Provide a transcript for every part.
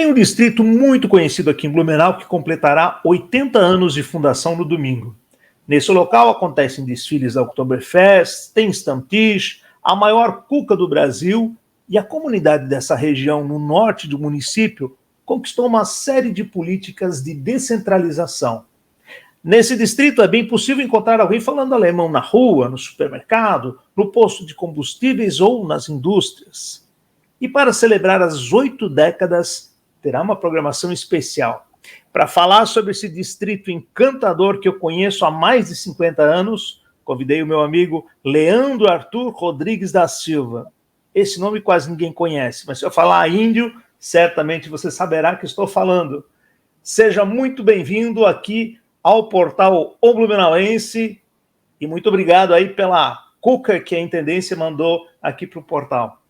Tem um distrito muito conhecido aqui em Blumenau que completará 80 anos de fundação no domingo. Nesse local acontecem desfiles da Oktoberfest, tem Stammtisch, a maior cuca do Brasil, e a comunidade dessa região no norte do município conquistou uma série de políticas de descentralização. Nesse distrito é bem possível encontrar alguém falando alemão na rua, no supermercado, no posto de combustíveis ou nas indústrias. E para celebrar as 8 décadas, terá uma programação especial. Para falar sobre esse distrito encantador que eu conheço há mais de 50 anos, convidei o meu amigo Leandro Arthur Rodrigues da Silva. Esse nome quase ninguém conhece, mas se eu falar índio, certamente você saberá que estou falando. Seja muito bem-vindo aqui ao portal O Blumenauense e muito obrigado aí pela cuca que a Intendência mandou aqui para o portal.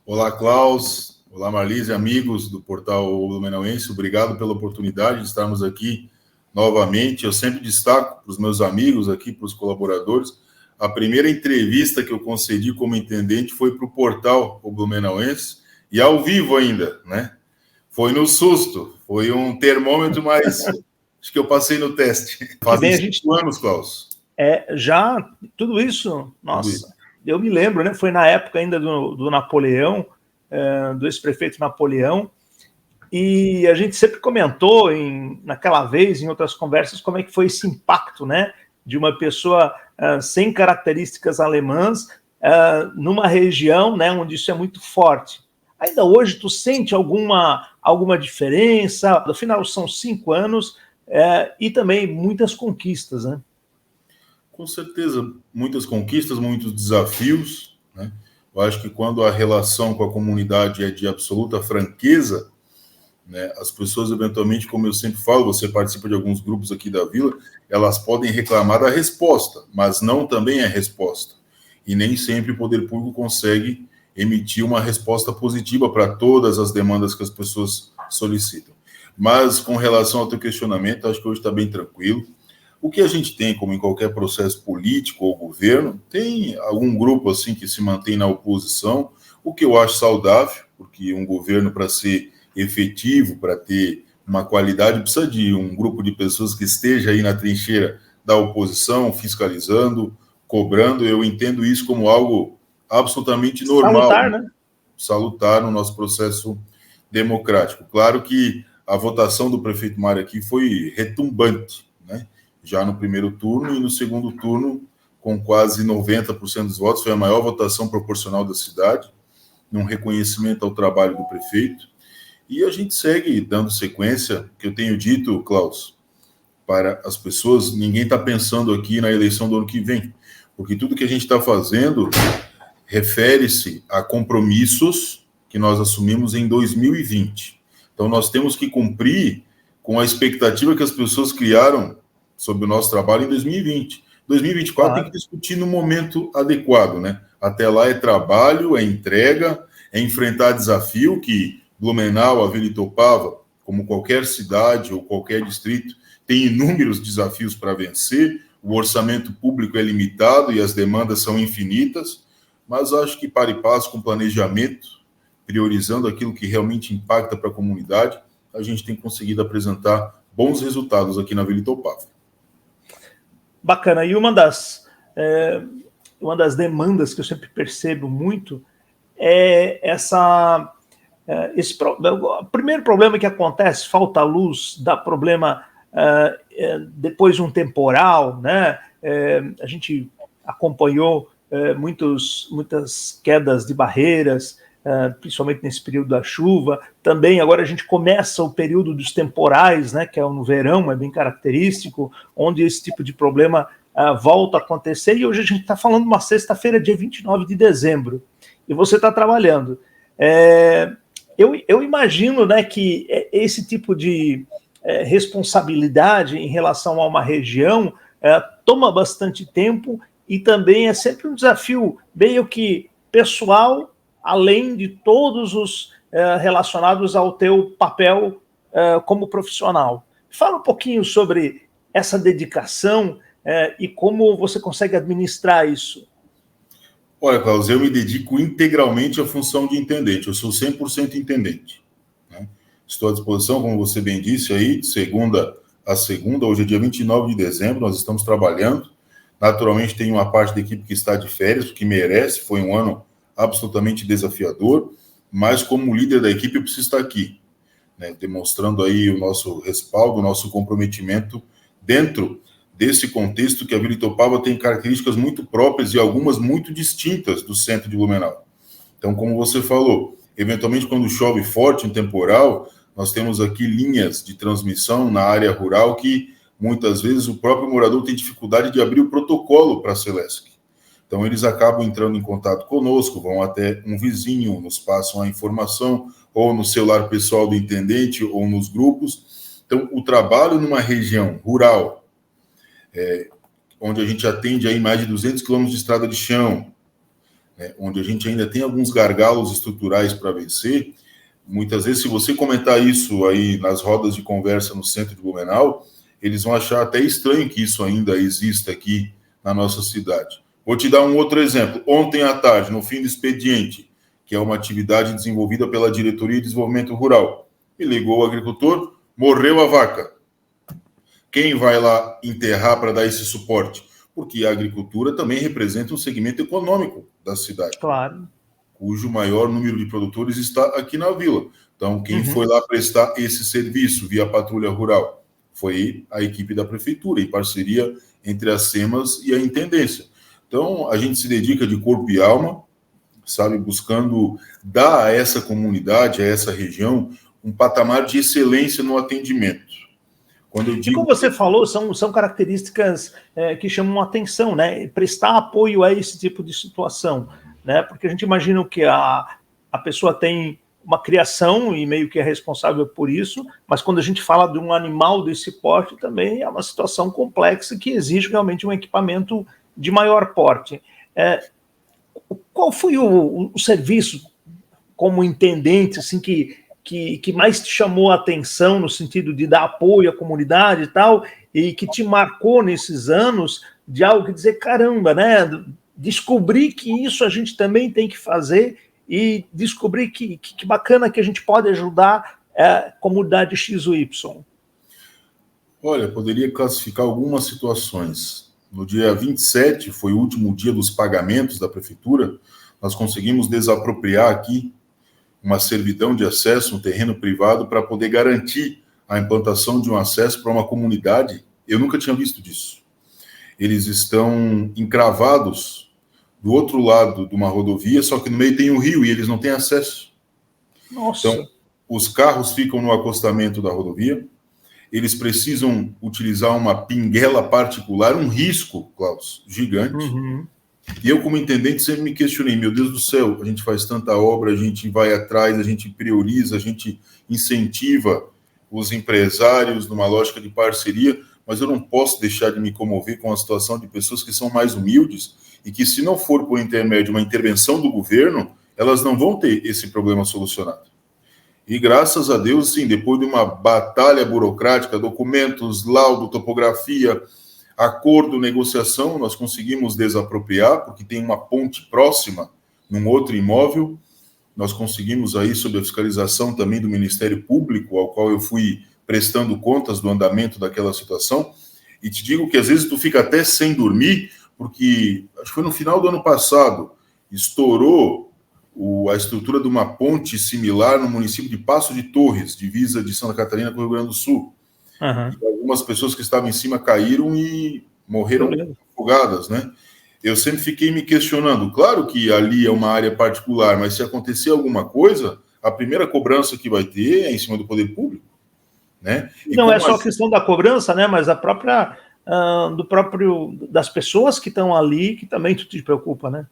Olá, Klaus. Olá, Marlise, amigos do portal O Blumenauense. Obrigado pela oportunidade de estarmos aqui novamente. Eu sempre destaco para os meus amigos aqui, para os colaboradores, a primeira entrevista que eu concedi como intendente foi para o portal O Blumenauense, e ao vivo ainda, né? Foi no susto, foi um termômetro, mas acho que eu passei no teste. Fazem 5 anos, Klaus. Já, tudo isso, nossa, eu me lembro, né? Foi na época ainda do Napoleão, do ex-prefeito Napoleão, e a gente sempre comentou naquela vez, em outras conversas, como é que foi esse impacto, né, de uma pessoa sem características alemãs numa região, né, onde isso é muito forte. Ainda hoje tu sente alguma diferença? Afinal, são 5 anos e também muitas conquistas, né? Com certeza, muitas conquistas, muitos desafios, né? Eu acho que quando a relação com a comunidade é de absoluta franqueza, né, as pessoas, eventualmente, como eu sempre falo, você participa de alguns grupos aqui da Vila, elas podem reclamar da resposta, mas não também a resposta. E nem sempre o poder público consegue emitir uma resposta positiva para todas as demandas que as pessoas solicitam. Mas, com relação ao teu questionamento, acho que hoje está bem tranquilo. O que a gente tem, como em qualquer processo político ou governo, tem algum grupo assim que se mantém na oposição, o que eu acho saudável, porque um governo, para ser efetivo, para ter uma qualidade, precisa de um grupo de pessoas que esteja aí na trincheira da oposição, fiscalizando, cobrando. Eu entendo isso como algo absolutamente normal, salutar, né? Salutar no nosso processo democrático. Claro que a votação do prefeito Mário aqui foi retumbante, né? Já no primeiro turno, e no segundo turno, com quase 90% dos votos, foi a maior votação proporcional da cidade, num reconhecimento ao trabalho do prefeito. E a gente segue dando sequência, que eu tenho dito, Klaus, para as pessoas, ninguém está pensando aqui na eleição do ano que vem, porque tudo que a gente está fazendo refere-se a compromissos que nós assumimos em 2020. Então, nós temos que cumprir com a expectativa que as pessoas criaram sobre o nosso trabalho em 2020. 2024 tem que discutir no momento adequado, né? Até lá é trabalho, é entrega, é enfrentar desafio que Blumenau, a Vila Itopava, como qualquer cidade ou qualquer distrito, tem inúmeros desafios para vencer. O orçamento público é limitado e as demandas são infinitas, mas acho que para e passo com planejamento, priorizando aquilo que realmente impacta para a comunidade, a gente tem conseguido apresentar bons resultados aqui na Vila Itopava. Bacana. E uma das demandas que eu sempre percebo muito é o primeiro problema que acontece, falta luz, dá problema depois de um temporal, né? A gente acompanhou muitas quedas de barreiras, principalmente nesse período da chuva. Também agora a gente começa o período dos temporais, né, que é no verão, é bem característico, onde esse tipo de problema volta a acontecer, e hoje a gente está falando de uma sexta-feira, dia 29 de dezembro, e você está trabalhando. Eu imagino, né, que esse tipo de responsabilidade em relação a uma região toma bastante tempo, e também é sempre um desafio meio que pessoal, além de todos os relacionados ao teu papel como profissional. Fala um pouquinho sobre essa dedicação e como você consegue administrar isso. Olha, Carlos, eu me dedico integralmente à função de intendente. Eu sou 100% intendente, né? Estou à disposição, como você bem disse aí, de segunda a segunda. Hoje é dia 29 de dezembro, nós estamos trabalhando. Naturalmente, tem uma parte da equipe que está de férias, o que merece, foi um ano absolutamente desafiador, mas como líder da equipe eu preciso estar aqui, né, demonstrando aí o nosso respaldo, o nosso comprometimento dentro desse contexto que a Vila Itopava tem características muito próprias e algumas muito distintas do centro de Blumenau. Então, como você falou, eventualmente quando chove forte, em temporal, nós temos aqui linhas de transmissão na área rural que muitas vezes o próprio morador tem dificuldade de abrir o protocolo para a Celesc. Então, eles acabam entrando em contato conosco, vão até um vizinho, nos passam a informação, ou no celular pessoal do intendente, ou nos grupos. Então, o trabalho numa região rural, onde a gente atende aí mais de 200 quilômetros de estrada de chão, onde a gente ainda tem alguns gargalos estruturais para vencer, muitas vezes, se você comentar isso aí nas rodas de conversa no centro de Blumenau, eles vão achar até estranho que isso ainda exista aqui na nossa cidade. Vou te dar um outro exemplo. Ontem à tarde, no fim do expediente, que é uma atividade desenvolvida pela Diretoria de Desenvolvimento Rural, me ligou o agricultor, morreu a vaca. Quem vai lá enterrar para dar esse suporte? Porque a agricultura também representa um segmento econômico da cidade. Claro. Cujo maior número de produtores está aqui na vila. Então, quem foi lá prestar esse serviço via patrulha rural foi a equipe da prefeitura, em parceria entre as SEMAS e a intendência. Então, a gente se dedica de corpo e alma, sabe, buscando dar a essa comunidade, a essa região, um patamar de excelência no atendimento. Quando eu digo... E como você falou, são características que chamam a atenção, né? Prestar apoio a esse tipo de situação, né? Porque a gente imagina que a pessoa tem uma criação e meio que é responsável por isso, mas quando a gente fala de um animal desse porte, também é uma situação complexa que exige realmente um equipamento de maior porte. Qual foi o serviço como intendente assim, que mais te chamou a atenção no sentido de dar apoio à comunidade e tal, e que te marcou nesses anos de algo que dizer, caramba, né? Descobrir que isso a gente também tem que fazer e descobrir que bacana que a gente pode ajudar a comunidade X ou Y. Olha, poderia classificar algumas situações. No dia 27, foi o último dia dos pagamentos da prefeitura, nós conseguimos desapropriar aqui uma servidão de acesso, um terreno privado, para poder garantir a implantação de um acesso para uma comunidade. Eu nunca tinha visto disso. Eles estão encravados do outro lado de uma rodovia, só que no meio tem o rio e eles não têm acesso. Nossa. Então, os carros ficam no acostamento da rodovia, eles precisam utilizar uma pinguela particular, um risco, Klaus, gigante. E eu, como intendente, sempre me questionei, meu Deus do céu, a gente faz tanta obra, a gente vai atrás, a gente prioriza, a gente incentiva os empresários numa lógica de parceria, mas eu não posso deixar de me comover com a situação de pessoas que são mais humildes e que, se não for por intermédio de uma intervenção do governo, elas não vão ter esse problema solucionado. E graças a Deus, sim, depois de uma batalha burocrática, documentos, laudo, topografia, acordo, negociação, nós conseguimos desapropriar, porque tem uma ponte próxima, num outro imóvel, nós conseguimos aí, sob a fiscalização também do Ministério Público, ao qual eu fui prestando contas do andamento daquela situação, e te digo que às vezes tu fica até sem dormir, porque acho que foi no final do ano passado, estourou a estrutura de uma ponte similar no município de Passo de Torres, divisa de Santa Catarina com o Rio Grande do Sul. E algumas pessoas que estavam em cima caíram e morreram afogadas, né? Eu sempre fiquei me questionando, claro que ali é uma área particular, mas se acontecer alguma coisa, a primeira cobrança que vai ter é em cima do poder público, né? E não é só a questão da cobrança, né? Mas a própria das pessoas que estão ali, que também tu te preocupa, né?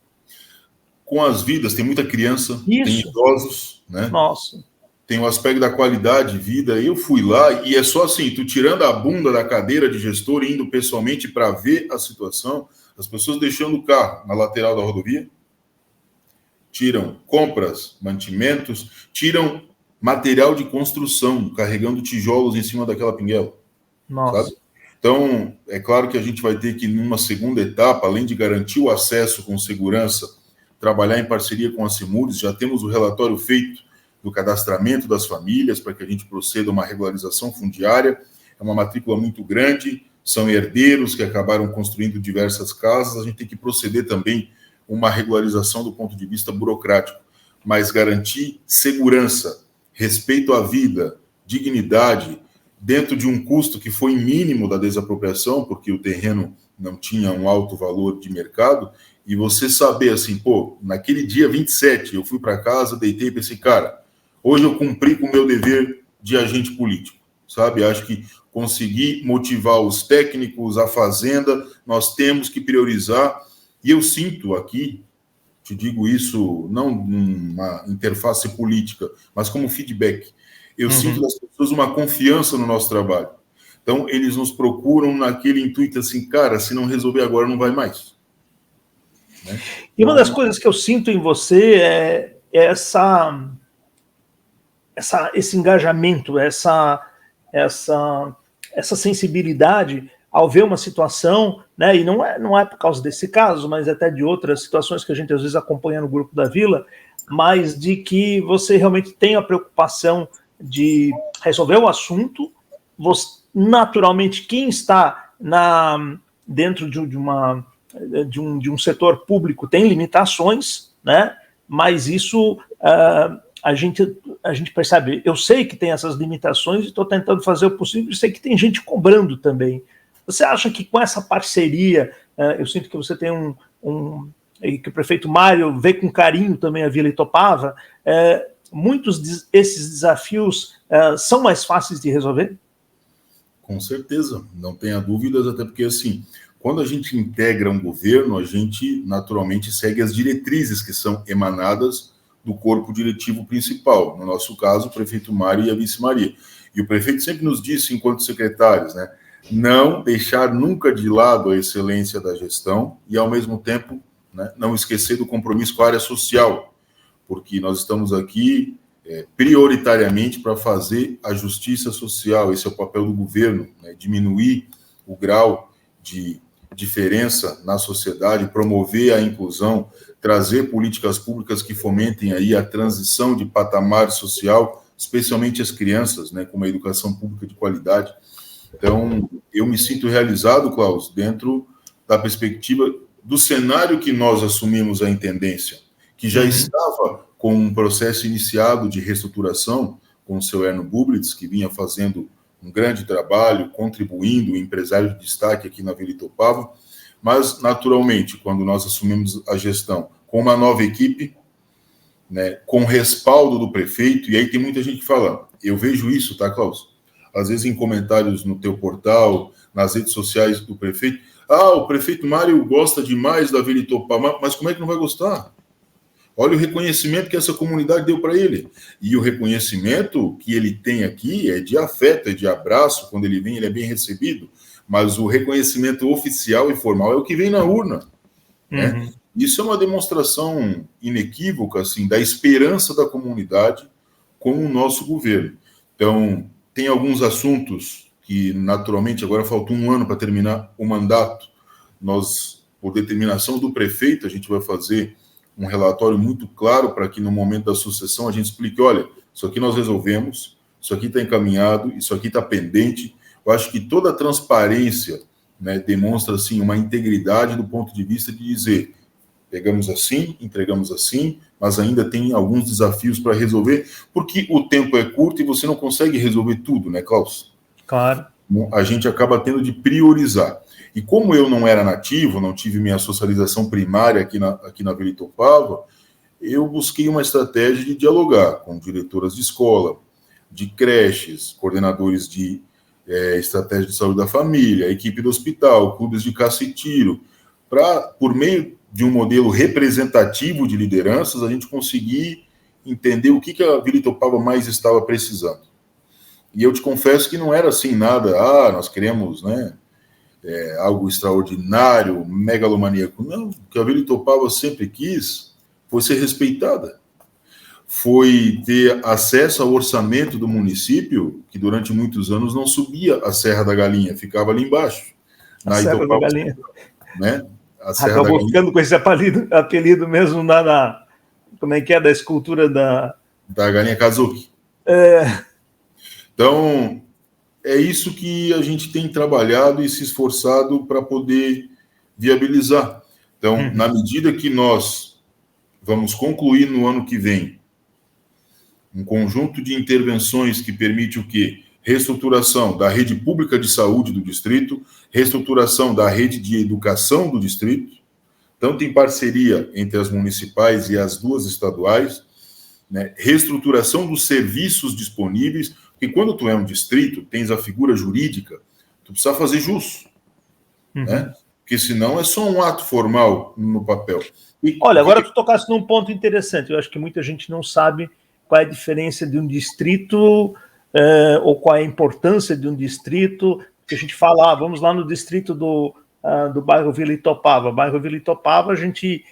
Com as vidas, tem muita criança, Isso. Tem idosos, né? Nossa. Tem o aspecto da qualidade de vida. Eu fui lá e é só assim, tu tirando a bunda da cadeira de gestor e indo pessoalmente para ver a situação, as pessoas deixando o carro na lateral da rodovia, tiram compras, mantimentos, tiram material de construção, carregando tijolos em cima daquela pinguela. Nossa. Sabe? Então, é claro que a gente vai ter que, numa segunda etapa, além de garantir o acesso com segurança, trabalhar em parceria com a CIMURES, já temos o relatório feito do cadastramento das famílias, para que a gente proceda a uma regularização fundiária. É uma matrícula muito grande, são herdeiros que acabaram construindo diversas casas, a gente tem que proceder também uma regularização do ponto de vista burocrático, mas garantir segurança, respeito à vida, dignidade, dentro de um custo que foi mínimo da desapropriação, porque o terreno não tinha um alto valor de mercado, e você saber assim, pô, naquele dia 27, eu fui para casa, deitei e pensei, cara, hoje eu cumpri com o meu dever de agente político, sabe? Acho que consegui motivar os técnicos, a fazenda, nós temos que priorizar, e eu sinto aqui, te digo isso não numa interface política, mas como feedback, eu sinto das pessoas uma confiança no nosso trabalho. Então, eles nos procuram naquele intuito assim, cara, se não resolver agora, não vai mais. Né? E uma das coisas que eu sinto em você é esse engajamento, essa sensibilidade ao ver uma situação, né, e não é por causa desse caso, mas até de outras situações que a gente às vezes acompanha no Grupo da Vila, mas de que você realmente tem a preocupação de resolver o assunto. Você, naturalmente, quem está dentro de um setor público tem limitações, né, mas isso a gente percebe. Eu sei que tem essas limitações e estou tentando fazer o possível, e sei que tem gente cobrando também. Você acha que com essa parceria, eu sinto que você tem que o prefeito Mário vê com carinho também a Vila Itopava, muitos desses desafios são mais fáceis de resolver? Com certeza, não tenha dúvidas, até porque, assim, quando a gente integra um governo, a gente naturalmente segue as diretrizes que são emanadas do corpo diretivo principal, no nosso caso, o prefeito Mário e a vice Maria. E o prefeito sempre nos disse, enquanto secretários, né, não deixar nunca de lado a excelência da gestão e, ao mesmo tempo, né, não esquecer do compromisso com a área social, porque nós estamos aqui prioritariamente para fazer a justiça social. Esse é o papel do governo, né, diminuir o grau de diferença na sociedade, promover a inclusão, trazer políticas públicas que fomentem aí a transição de patamar social, especialmente as crianças, né, com uma educação pública de qualidade. Então, eu me sinto realizado, Klaus, dentro da perspectiva do cenário que nós assumimos a intendência, que já estava com um processo iniciado de reestruturação com o seu Erno Bublitz, que vinha fazendo um grande trabalho, contribuindo, empresário de destaque aqui na Vila Itopava, mas, naturalmente, quando nós assumimos a gestão com uma nova equipe, né, com respaldo do prefeito, e aí tem muita gente falando, eu vejo isso, tá, Klaus? Às vezes em comentários no teu portal, nas redes sociais do prefeito, o prefeito Mário gosta demais da Vila Itopava, mas como é que não vai gostar? Olha o reconhecimento que essa comunidade deu para ele. E o reconhecimento que ele tem aqui é de afeto, é de abraço. Quando ele vem, ele é bem recebido. Mas o reconhecimento oficial e formal é o que vem na urna. Né? Isso é uma demonstração inequívoca assim, da esperança da comunidade com o nosso governo. Então, tem alguns assuntos que, naturalmente, agora falta um ano para terminar o mandato. Nós, por determinação do prefeito, a gente vai fazer um relatório muito claro para que no momento da sucessão a gente explique, olha, isso aqui nós resolvemos, isso aqui está encaminhado, isso aqui está pendente. Eu acho que toda a transparência, né, demonstra assim, uma integridade do ponto de vista de dizer, pegamos assim, entregamos assim, mas ainda tem alguns desafios para resolver, porque o tempo é curto e você não consegue resolver tudo, né, Klaus? Claro. A gente acaba tendo de priorizar. E como eu não era nativo, não tive minha socialização primária aqui na Vila Itopava, eu busquei uma estratégia de dialogar com diretoras de escola, de creches, coordenadores de estratégia de saúde da família, equipe do hospital, clubes de caça e tiro, para, por meio de um modelo representativo de lideranças, a gente conseguir entender o que a Vila Itopava mais estava precisando. E eu te confesso que não era assim nada, nós queremos, né, algo extraordinário, megalomaníaco. Não, o que a Vila Itopava sempre quis foi ser respeitada. Foi ter acesso ao orçamento do município, que durante muitos anos não subia a Serra da Galinha, ficava ali embaixo. Na Serra da Galinha. Né? A Serra Acabou ficando com esse apelido mesmo como é que é, da escultura Da galinha Kazuki. Então, é isso que a gente tem trabalhado e se esforçado para poder viabilizar. Então, na medida que nós vamos concluir no ano que vem um conjunto de intervenções que permite o quê? Reestruturação da rede pública de saúde do distrito, reestruturação da rede de educação do distrito, tanto em parceria entre as municipais e as duas estaduais, né? Reestruturação dos serviços disponíveis, porque quando tu é um distrito, tens a figura jurídica, tu precisa fazer jus, né? Porque senão é só um ato formal no papel. Olha, agora tu tocaste num ponto interessante, eu acho que muita gente não sabe qual é a diferença de um distrito, ou qual é a importância de um distrito, que a gente fala, vamos lá no distrito do bairro Vila Itopava. Bairro Vila Itopava, a gente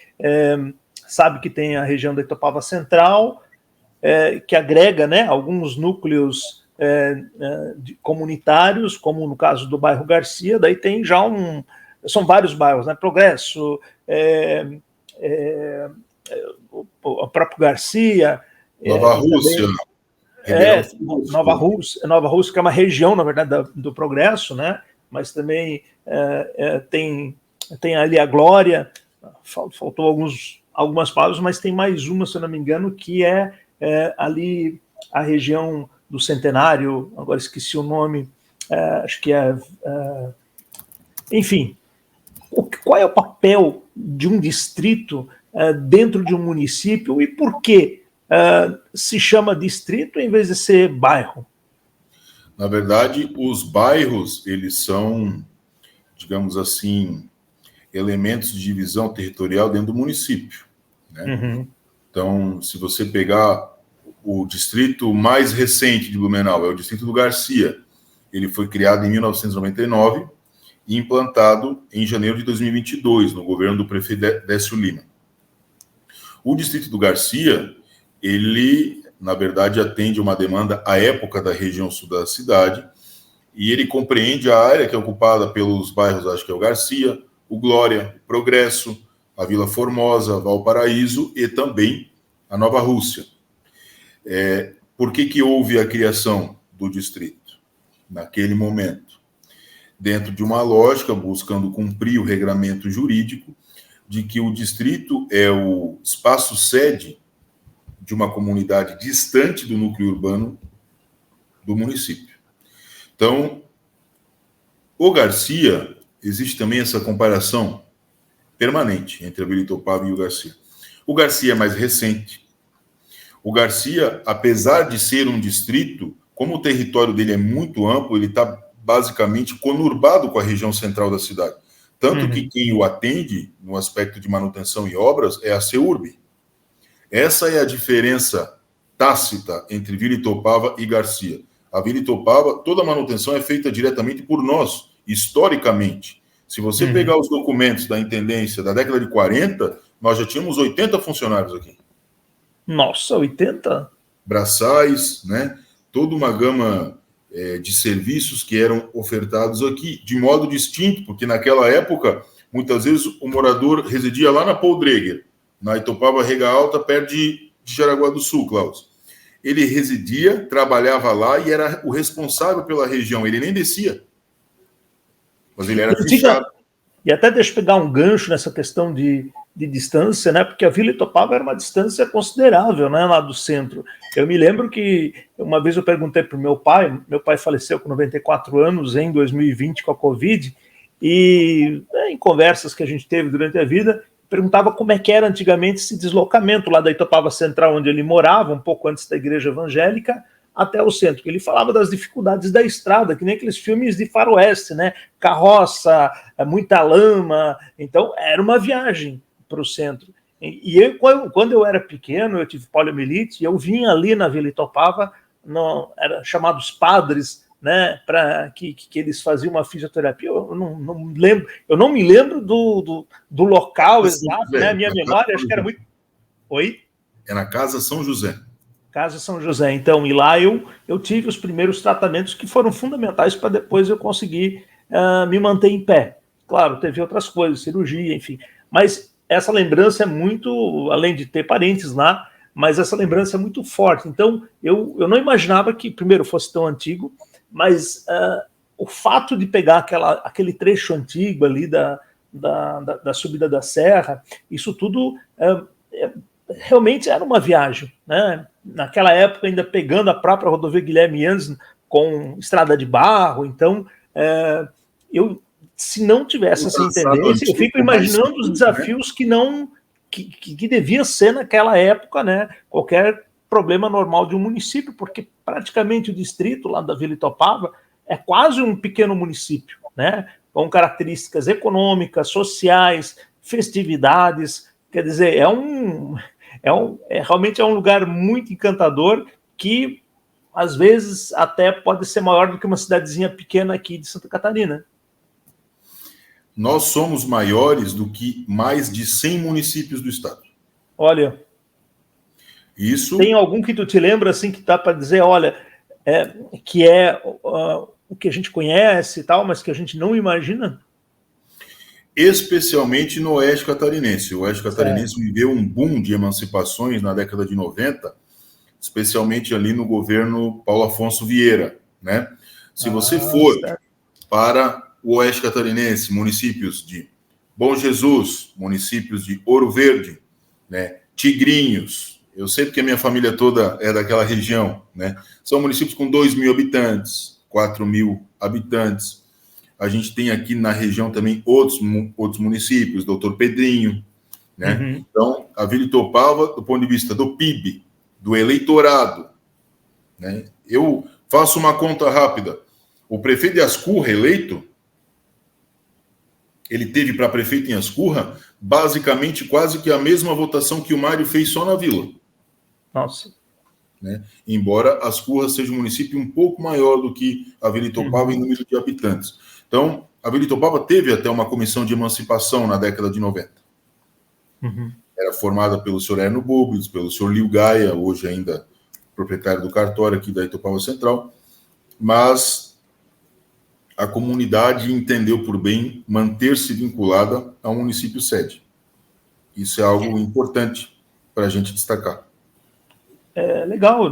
sabe que tem a região da Itopava Central, que agrega, né, alguns núcleos comunitários, como no caso do bairro Garcia, daí tem já são vários bairros, né, Progresso, o próprio Garcia, Nova Rússia, Nova Rússia, que é uma região, na verdade, do Progresso, né? Mas também tem ali a Glória, faltou algumas palavras, mas tem mais uma, se eu não me engano, que é ali a região do Centenário, agora esqueci o nome, acho que enfim, qual é o papel de um distrito dentro de um município e por que se chama distrito em vez de ser bairro? Na verdade, os bairros, eles são, digamos assim, elementos de divisão territorial dentro do município, né? Então, se você pegar o distrito mais recente de Blumenau, é o distrito do Garcia. Ele foi criado em 1999 e implantado em janeiro de 2022, no governo do prefeito Décio Lima. O distrito do Garcia, ele, na verdade, atende uma demanda à época da região sul da cidade, e ele compreende a área que é ocupada pelos bairros, acho que é o Garcia, o Glória, o Progresso, a Vila Formosa, Valparaíso e também a Nova Rússia. Por que houve a criação do distrito naquele momento? Dentro de uma lógica, buscando cumprir o regramento jurídico, de que o distrito é o espaço sede de uma comunidade distante do núcleo urbano do município. Então, o Garcia, existe também essa comparação permanente entre a Vila Itopava e o Garcia. O Garcia é mais recente. O Garcia, apesar de ser um distrito, como o território dele é muito amplo, ele está basicamente conurbado com a região central da cidade. Tanto que quem o atende, no aspecto de manutenção e obras, é a CEURB. Essa é a diferença tácita entre Vila Itopava e Garcia. A Vila Itopava, toda a manutenção é feita diretamente por nós, historicamente. Se você pegar os documentos da intendência da década de 40, nós já tínhamos 80 funcionários aqui. Nossa, 80? Braçais, né? Toda uma gama de serviços que eram ofertados aqui, de modo distinto, porque naquela época, muitas vezes, o morador residia lá na Poldreger, na Itopava Rega Alta, perto de Jaraguá do Sul, Klaus. Ele residia, trabalhava lá e era o responsável pela região. Ele nem descia, mas ele era fichado. E até deixa eu pegar um gancho nessa questão de distância, né? Porque a Vila Itopava era uma distância considerável, né? Lá do centro. Eu me lembro que uma vez eu perguntei para o meu pai faleceu com 94 anos em 2020 com a Covid, e em conversas que a gente teve durante a vida, perguntava como é que era antigamente esse deslocamento lá da Itopava Central, onde ele morava, um pouco antes da igreja evangélica, até o centro. Ele falava das dificuldades da estrada, que nem aqueles filmes de faroeste, né? Carroça, muita lama. Então, era uma viagem para o centro. E eu, quando eu era pequeno, eu tive poliomielite, eu vinha ali na Vila Itopava, era chamados padres, né, para que eles faziam uma fisioterapia. Eu não me lembro do local exato, né? A minha memória, acho que era muito... Oi? É na Casa São José. Casa São José, então, e lá eu tive os primeiros tratamentos que foram fundamentais para depois eu conseguir me manter em pé. Claro, teve outras coisas, cirurgia, enfim, mas essa lembrança é muito, além de ter parentes lá, mas essa lembrança é muito forte. Então, eu não imaginava que, primeiro, fosse tão antigo, mas o fato de pegar aquele trecho antigo ali da subida da serra, isso tudo realmente era uma viagem, né? Naquela época, ainda pegando a própria rodovia Guilherme Andes com estrada de barro. Então, se não tivesse essa tendência, eu fico imaginando os desafios que devia ser naquela época, né? Qualquer problema normal de um município, porque praticamente o distrito lá da Vila Itopava é quase um pequeno município, né? Com características econômicas, sociais, festividades. Quer dizer, realmente é um lugar muito encantador que, às vezes, até pode ser maior do que uma cidadezinha pequena aqui de Santa Catarina. Nós somos maiores do que mais de 100 municípios do estado. Olha, isso... Tem algum que tu te lembra, assim, que dá para dizer, olha, que o que a gente conhece e tal, mas que a gente não imagina? Especialmente no Oeste Catarinense. O Oeste Catarinense viveu um boom de emancipações na década de 90, especialmente ali no governo Paulo Afonso Vieira, né? Se você for para o Oeste Catarinense, municípios de Bom Jesus, municípios de Ouro Verde, né? Tigrinhos, eu sei porque a minha família toda é daquela região, né? São municípios com 2.000 habitantes, 4.000 habitantes. A gente tem aqui na região também outros municípios, Doutor Pedrinho, né? Uhum. Então, a Vila Itopava, do ponto de vista do PIB, do eleitorado, né? Eu faço uma conta rápida. O prefeito de Ascurra eleito, ele teve para prefeito em Ascurra, basicamente quase que a mesma votação que o Mário fez só na Vila. Nossa. Né? Embora Ascurra seja um município um pouco maior do que a Vila Itopava em número de habitantes. Então, a Vila Itopava teve até uma comissão de emancipação na década de 90. Uhum. Era formada pelo senhor Erno Bubles, pelo senhor Lio Gaia, hoje ainda proprietário do cartório aqui da Itopava Central, mas a comunidade entendeu por bem manter-se vinculada ao município sede. Isso é algo importante para a gente destacar. É legal,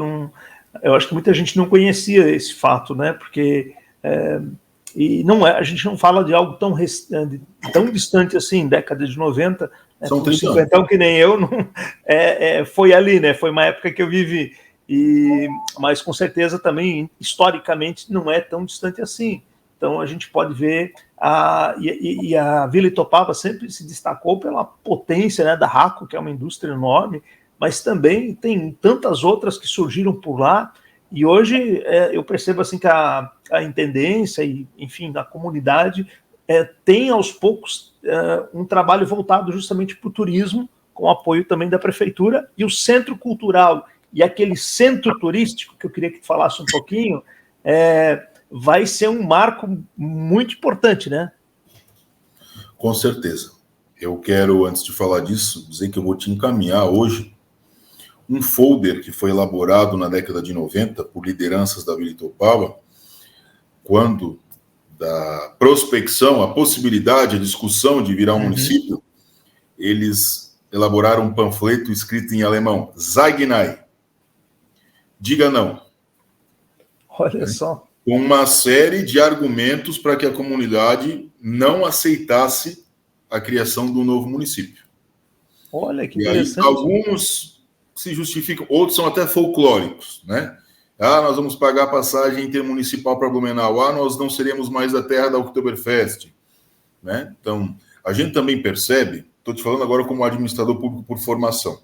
eu acho que muita gente não conhecia esse fato, né? Porque e a gente não fala de algo tão distante assim, década de 90, né? São 30 anos. 50 que nem eu, foi ali, né? Foi uma época que eu vivi. Mas com certeza também, historicamente, não é tão distante assim. Então a gente pode ver, a Vila Itopava sempre se destacou pela potência, né, da Raco, que é uma indústria enorme, mas também tem tantas outras que surgiram por lá. E hoje eu percebo assim que a intendência e, enfim, a comunidade tem aos poucos um trabalho voltado justamente para o turismo, com apoio também da prefeitura, e o centro cultural e aquele centro turístico, que eu queria que tu falasse um pouquinho, vai ser um marco muito importante, né? Com certeza. Eu quero, antes de falar disso, dizer que eu vou te encaminhar hoje um folder que foi elaborado na década de 90 por lideranças da Vila Itopava, quando da prospecção, a possibilidade, a discussão de virar um município, eles elaboraram um panfleto escrito em alemão, Sag Nein, diga não. Olha só. Com uma série de argumentos para que a comunidade não aceitasse a criação do novo município. Olha que interessante. Aí, alguns se justificam, outros são até folclóricos, né? Nós vamos pagar passagem intermunicipal para Blumenau. Nós não seremos mais a terra da Oktoberfest, né? Então, a gente também percebe, estou te falando agora como administrador público por formação.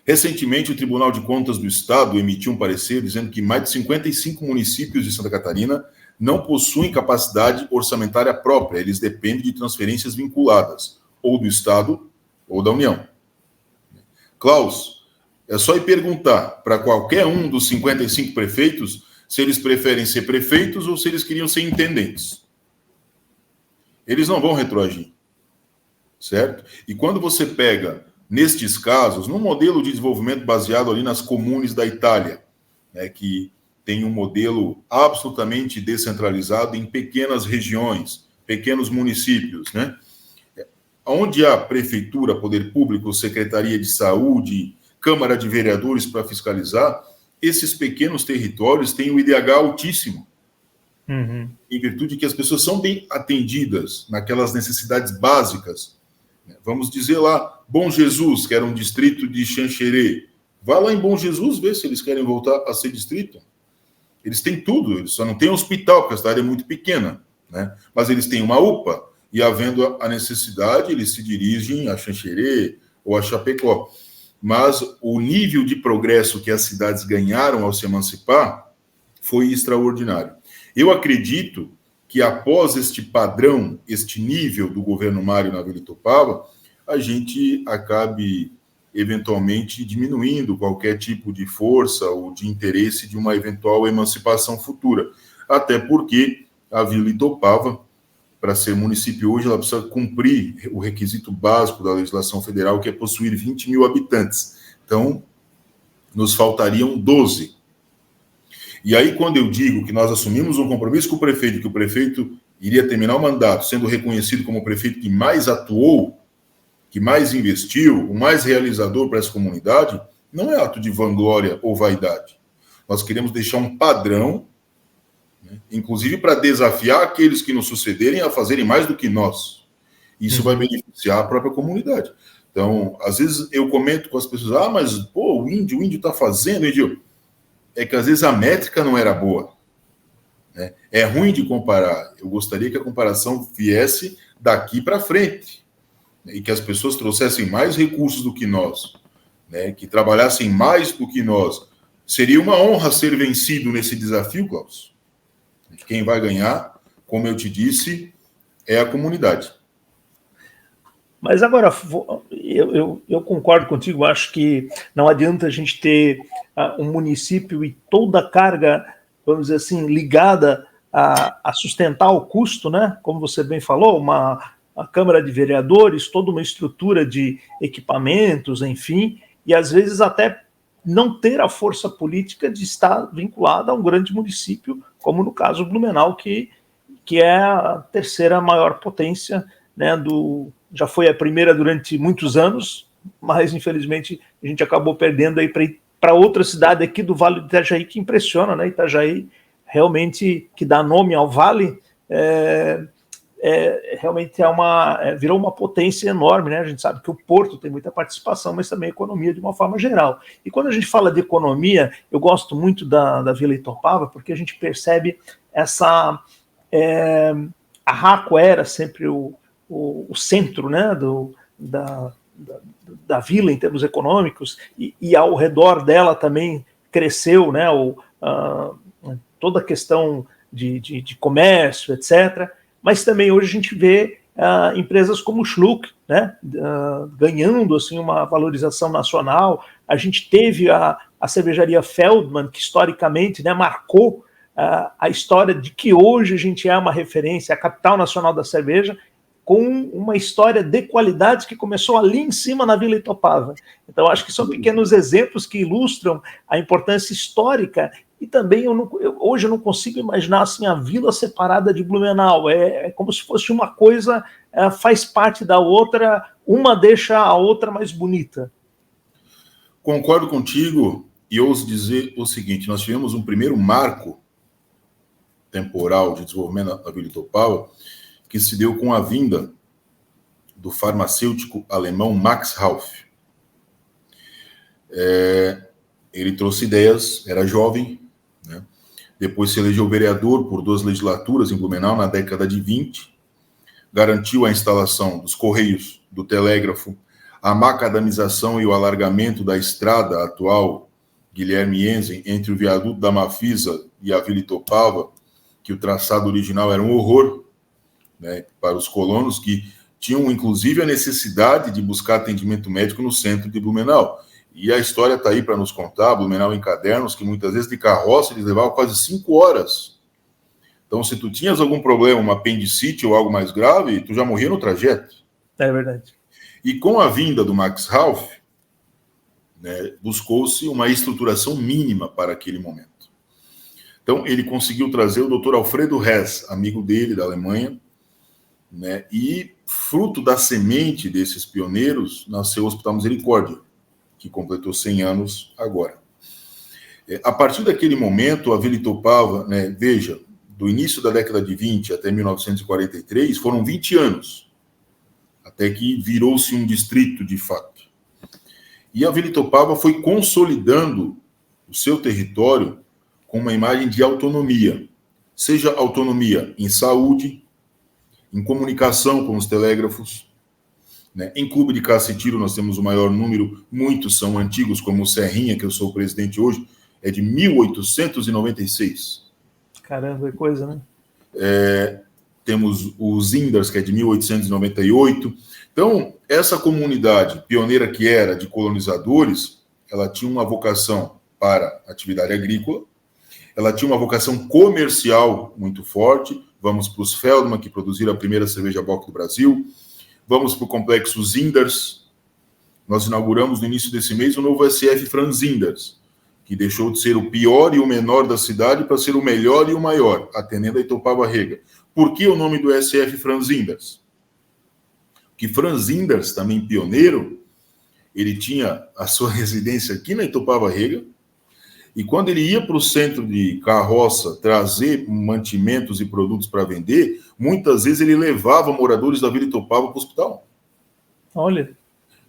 Recentemente, o Tribunal de Contas do Estado emitiu um parecer dizendo que mais de 55 municípios de Santa Catarina não possuem capacidade orçamentária própria. Eles dependem de transferências vinculadas, ou do Estado ou da União. Klaus, é só ir perguntar para qualquer um dos 55 prefeitos se eles preferem ser prefeitos ou se eles queriam ser intendentes. Eles não vão retroagir, certo? E quando você pega, nestes casos, num modelo de desenvolvimento baseado ali nas comunes da Itália, né, que tem um modelo absolutamente descentralizado em pequenas regiões, pequenos municípios, né? Onde há prefeitura, poder público, secretaria de saúde, Câmara de Vereadores para fiscalizar, esses pequenos territórios têm o IDH altíssimo, em virtude que as pessoas são bem atendidas naquelas necessidades básicas. Vamos dizer lá, Bom Jesus, que era um distrito de Xanxerê. Vá lá em Bom Jesus ver se eles querem voltar a ser distrito. Eles têm tudo, eles só não têm hospital, porque a cidade é muito pequena, né? Mas eles têm uma UPA, e havendo a necessidade, eles se dirigem a Xanxerê ou a Chapecó. Mas o nível de progresso que as cidades ganharam ao se emancipar foi extraordinário. Eu acredito que após este padrão, este nível do governo Mário na Vila Itopava, a gente acabe eventualmente diminuindo qualquer tipo de força ou de interesse de uma eventual emancipação futura. Até porque a Vila Itopava, para ser município hoje, ela precisa cumprir o requisito básico da legislação federal, que é possuir 20 mil habitantes. Então, nos faltariam 12. E aí, quando eu digo que nós assumimos um compromisso com o prefeito, que o prefeito iria terminar o mandato sendo reconhecido como o prefeito que mais atuou, que mais investiu, o mais realizador para essa comunidade, não é ato de vanglória ou vaidade. Nós queremos deixar um padrão, né, inclusive para desafiar aqueles que nos sucederem a fazerem mais do que nós. Isso vai beneficiar a própria comunidade. Então, às vezes eu comento com as pessoas, mas pô, o índio está fazendo, índio. É que às vezes a métrica não era boa, né? É ruim de comparar. Eu gostaria que a comparação viesse daqui para frente, né? E que as pessoas trouxessem mais recursos do que nós, né? Que trabalhassem mais do que nós. Seria uma honra ser vencido nesse desafio, Klaus. Quem vai ganhar, como eu te disse, é a comunidade. Mas agora, eu concordo contigo, acho que não adianta a gente ter um município e toda a carga, vamos dizer assim, ligada a sustentar o custo, né? Como você bem falou, a Câmara de Vereadores, toda uma estrutura de equipamentos, enfim, e às vezes até não ter a força política de estar vinculada a um grande município, como no caso Blumenau, que é a terceira maior potência, né, já foi a primeira durante muitos anos, mas infelizmente a gente acabou perdendo aí para outra cidade aqui do Vale do Itajaí, que impressiona, né? Itajaí realmente, que dá nome ao vale, realmente virou uma potência enorme, né? A gente sabe que o Porto tem muita participação, mas também a economia de uma forma geral. E quando a gente fala de economia, eu gosto muito da Vila Itopava, porque a gente percebe essa... a Raco era sempre o centro, né, da vila em termos econômicos, e ao redor dela também cresceu, né, toda a questão de comércio, etc. Mas também hoje a gente vê empresas como o Schluck, né, ganhando assim, uma valorização nacional. A gente teve a cervejaria Feldman, que historicamente, né, marcou a história de que hoje a gente é uma referência, a capital nacional da cerveja, com uma história de qualidade que começou ali em cima na Vila Itopava. Então, acho que são pequenos exemplos que ilustram a importância histórica. E também, hoje eu não consigo imaginar assim, a vila separada de Blumenau. É como se fosse uma coisa, faz parte da outra, uma deixa a outra mais bonita. Concordo contigo e ouso dizer o seguinte, nós tivemos um primeiro marco temporal de desenvolvimento da Vila Itopava, que se deu com a vinda do farmacêutico alemão Max Rauff. Ele trouxe ideias, era jovem, né? Depois se elegeu vereador por 2 legislaturas em Blumenau, na década de 20, garantiu a instalação dos correios, do telégrafo, a macadamização e o alargamento da estrada atual Guilherme Enzen entre o viaduto da Mafisa e a Vila Itopava, que o traçado original era um horror, né, para os colonos que tinham, inclusive, a necessidade de buscar atendimento médico no centro de Blumenau. E a história está aí para nos contar, Blumenau em cadernos, que muitas vezes de carroça eles levavam quase 5 horas. Então, se tu tinhas algum problema, uma apendicite ou algo mais grave, tu já morria no trajeto. É verdade. E com a vinda do Max Rauff, né, buscou-se uma estruturação mínima para aquele momento. Então, ele conseguiu trazer o Dr. Alfredo Hess, amigo dele da Alemanha, né? E fruto da semente desses pioneiros nasceu o Hospital Misericórdia, que completou 100 anos agora. A partir daquele momento, a Vila Itopava, né, veja, do início da década de 20 até 1943, foram 20 anos, até que virou-se um distrito de fato. E a Vila Itopava foi consolidando o seu território com uma imagem de autonomia, seja autonomia em saúde, em comunicação com os telégrafos, né? Em clube de caça e tiro nós temos o maior número, muitos são antigos, como o Serrinha, que eu sou o presidente hoje, é de 1896. Caramba, é coisa, né? Temos os Inders, que é de 1898. Então, essa comunidade pioneira que era de colonizadores, ela tinha uma vocação para atividade agrícola, ela tinha uma vocação comercial muito forte. Vamos para os Feldman, que produziram a primeira cerveja Bock do Brasil. Vamos para o complexo Zinders. Nós inauguramos no início desse mês o novo SF Franz Zinders, que deixou de ser o pior e o menor da cidade para ser o melhor e o maior, atendendo a Itopava Rega. Por que o nome do SF Franz Zinders? Que Franz Zinders, também pioneiro, ele tinha a sua residência aqui na Itopava Rega, e quando ele ia para o centro de carroça trazer mantimentos e produtos para vender, muitas vezes ele levava moradores da Vila Itopava para o hospital. Olha.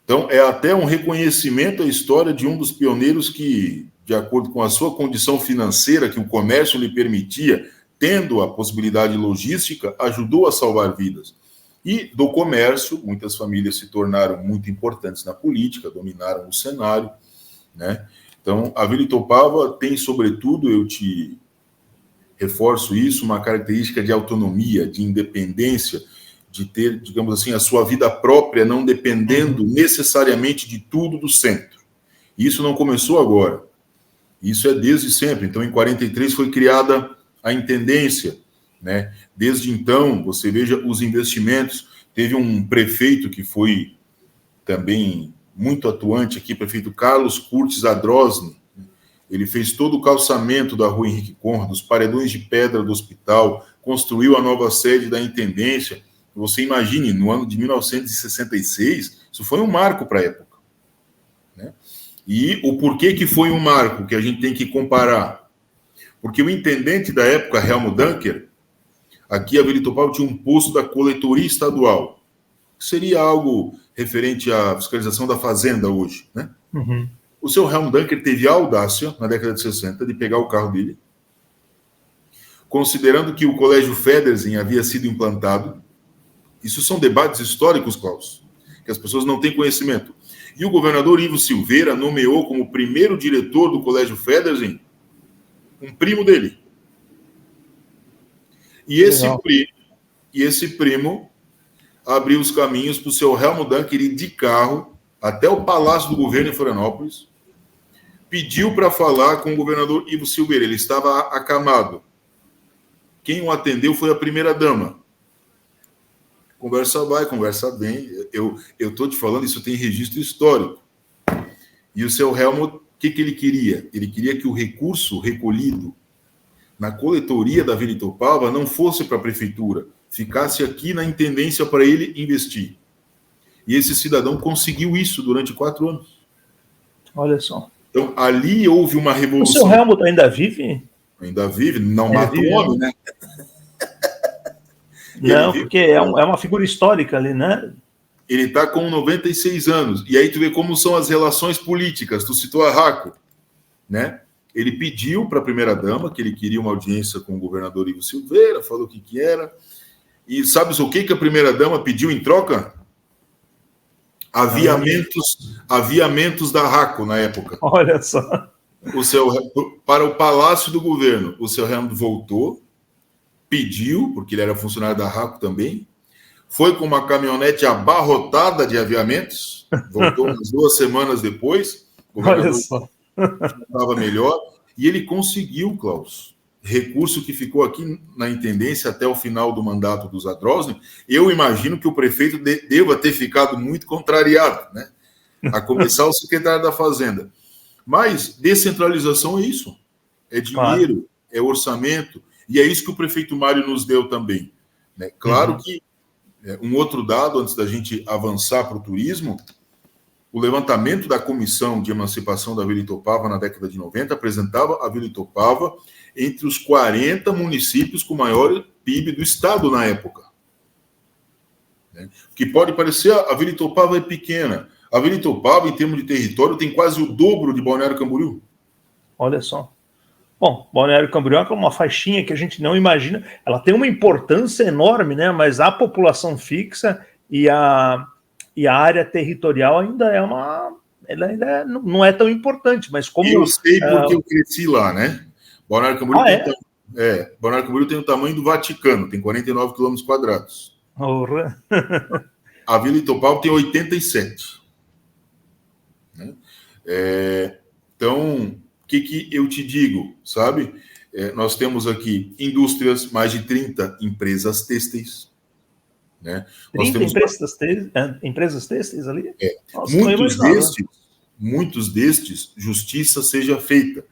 Então, é até um reconhecimento à história de um dos pioneiros que, de acordo com a sua condição financeira, que o comércio lhe permitia, tendo a possibilidade logística, ajudou a salvar vidas. E do comércio, muitas famílias se tornaram muito importantes na política, dominaram o cenário, né? Então, a Vila Itopava tem, sobretudo, eu te reforço isso, uma característica de autonomia, de independência, de ter, digamos assim, a sua vida própria, não dependendo necessariamente de tudo do centro. Isso não começou agora. Isso é desde sempre. Então, em 43 foi criada a intendência, né? Desde então, você veja os investimentos. Teve um prefeito que foi também muito atuante aqui, prefeito Carlos Curtis Adrosne. Ele fez todo o calçamento da rua Henrique Conrad, dos paredões de pedra do hospital, construiu a nova sede da intendência. Você imagine, no ano de 1966, isso foi um marco para a época, né? E o porquê que foi um marco, que a gente tem que comparar? Porque o intendente da época, Helmut Dunker, aqui a Vila Itopava tinha um posto da coletoria estadual, que seria algo referente à fiscalização da fazenda hoje, né? Uhum. O seu Helmut Dunker teve a audácia, na década de 60, de pegar o carro dele, considerando que o Colégio Federsen havia sido implantado. Isso são debates históricos, Klaus, que as pessoas não têm conhecimento. E o governador Ivo Silveira nomeou como primeiro diretor do Colégio Federsen um primo dele. E esse primo abriu os caminhos para o seu Helmut Dunker ir de carro até o Palácio do Governo em Florianópolis, pediu para falar com o governador Ivo Silveira. Ele estava acamado. Quem o atendeu foi a primeira-dama. Conversa vai, conversa bem. Eu estou te falando, isso tem registro histórico. E o seu Helmut, o que ele queria? Ele queria que o recurso recolhido na coletoria da Vila Itopava não fosse para a prefeitura, ficasse aqui na intendência para ele investir. E esse cidadão conseguiu isso durante 4 anos. Olha só. Então, ali houve uma revolução. O seu Helmut ainda vive? Ainda vive, não mata o homem, né? Não, porque é uma figura histórica ali, né? Ele está com 96 anos. E aí tu vê como são as relações políticas. Tu citou a Raco, né? Ele pediu para a primeira-dama que ele queria uma audiência com o governador Ivo Silveira, falou o que era. E sabes o que a primeira-dama pediu em troca? Aviamentos da Raco na época. Olha só. Para o Palácio do Governo. O seu Helmut voltou, pediu, porque ele era funcionário da Raco também, foi com uma caminhonete abarrotada de aviamentos, voltou umas 2 semanas depois, o governador estava melhor, e ele conseguiu, Klaus, recurso que ficou aqui na intendência até o final do mandato dos Adrosne. Eu imagino que o prefeito deva ter ficado muito contrariado, né? A começar o secretário da Fazenda. Mas descentralização é isso. É dinheiro, é orçamento, e é isso que o prefeito Mário nos deu também, né? Claro que um outro dado, antes da gente avançar para o turismo, o levantamento da Comissão de Emancipação da Vila Itopava na década de 90 apresentava a Vila Itopava entre os 40 municípios com maior PIB do estado na época. O que pode parecer, a Vila Itopava é pequena. A Vila Itopava, em termos de território, tem quase o dobro de Balneário Camboriú. Olha só. Bom, Balneário Camboriú é uma faixinha que a gente não imagina. Ela tem uma importância enorme, né? Mas a população fixa e a área territorial ainda é ela ainda não é tão importante, mas como... Eu sei porque eu cresci lá, né? Balneário Camboriú, Balneário Camboriú tem o tamanho do Vaticano, tem 49 quilômetros quadrados. A Vila Itopava tem 87. Né? Então, o que eu te digo, sabe? Nós temos aqui indústrias, mais de 30 empresas têxteis. Né? 30 empresas têxteis ali? Nossa, muitos destes, justiça seja feita.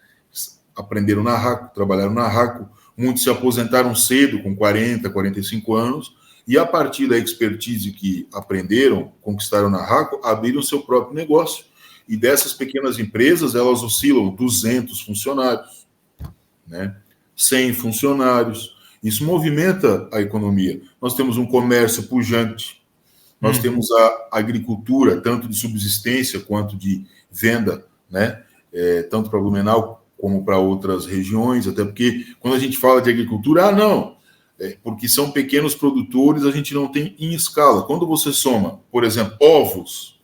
Aprenderam na RACO, trabalharam na RACO, muitos se aposentaram cedo, com 40, 45 anos, e a partir da expertise que aprenderam, conquistaram na RACO, abriram seu próprio negócio. E dessas pequenas empresas, elas oscilam 200 funcionários, né? 100 funcionários. Isso movimenta a economia. Nós temos um comércio pujante, nós temos a agricultura, tanto de subsistência quanto de venda, né? Tanto para Blumenau como para outras regiões, até porque quando a gente fala de agricultura, porque são pequenos produtores, a gente não tem em escala. Quando você soma, por exemplo, ovos,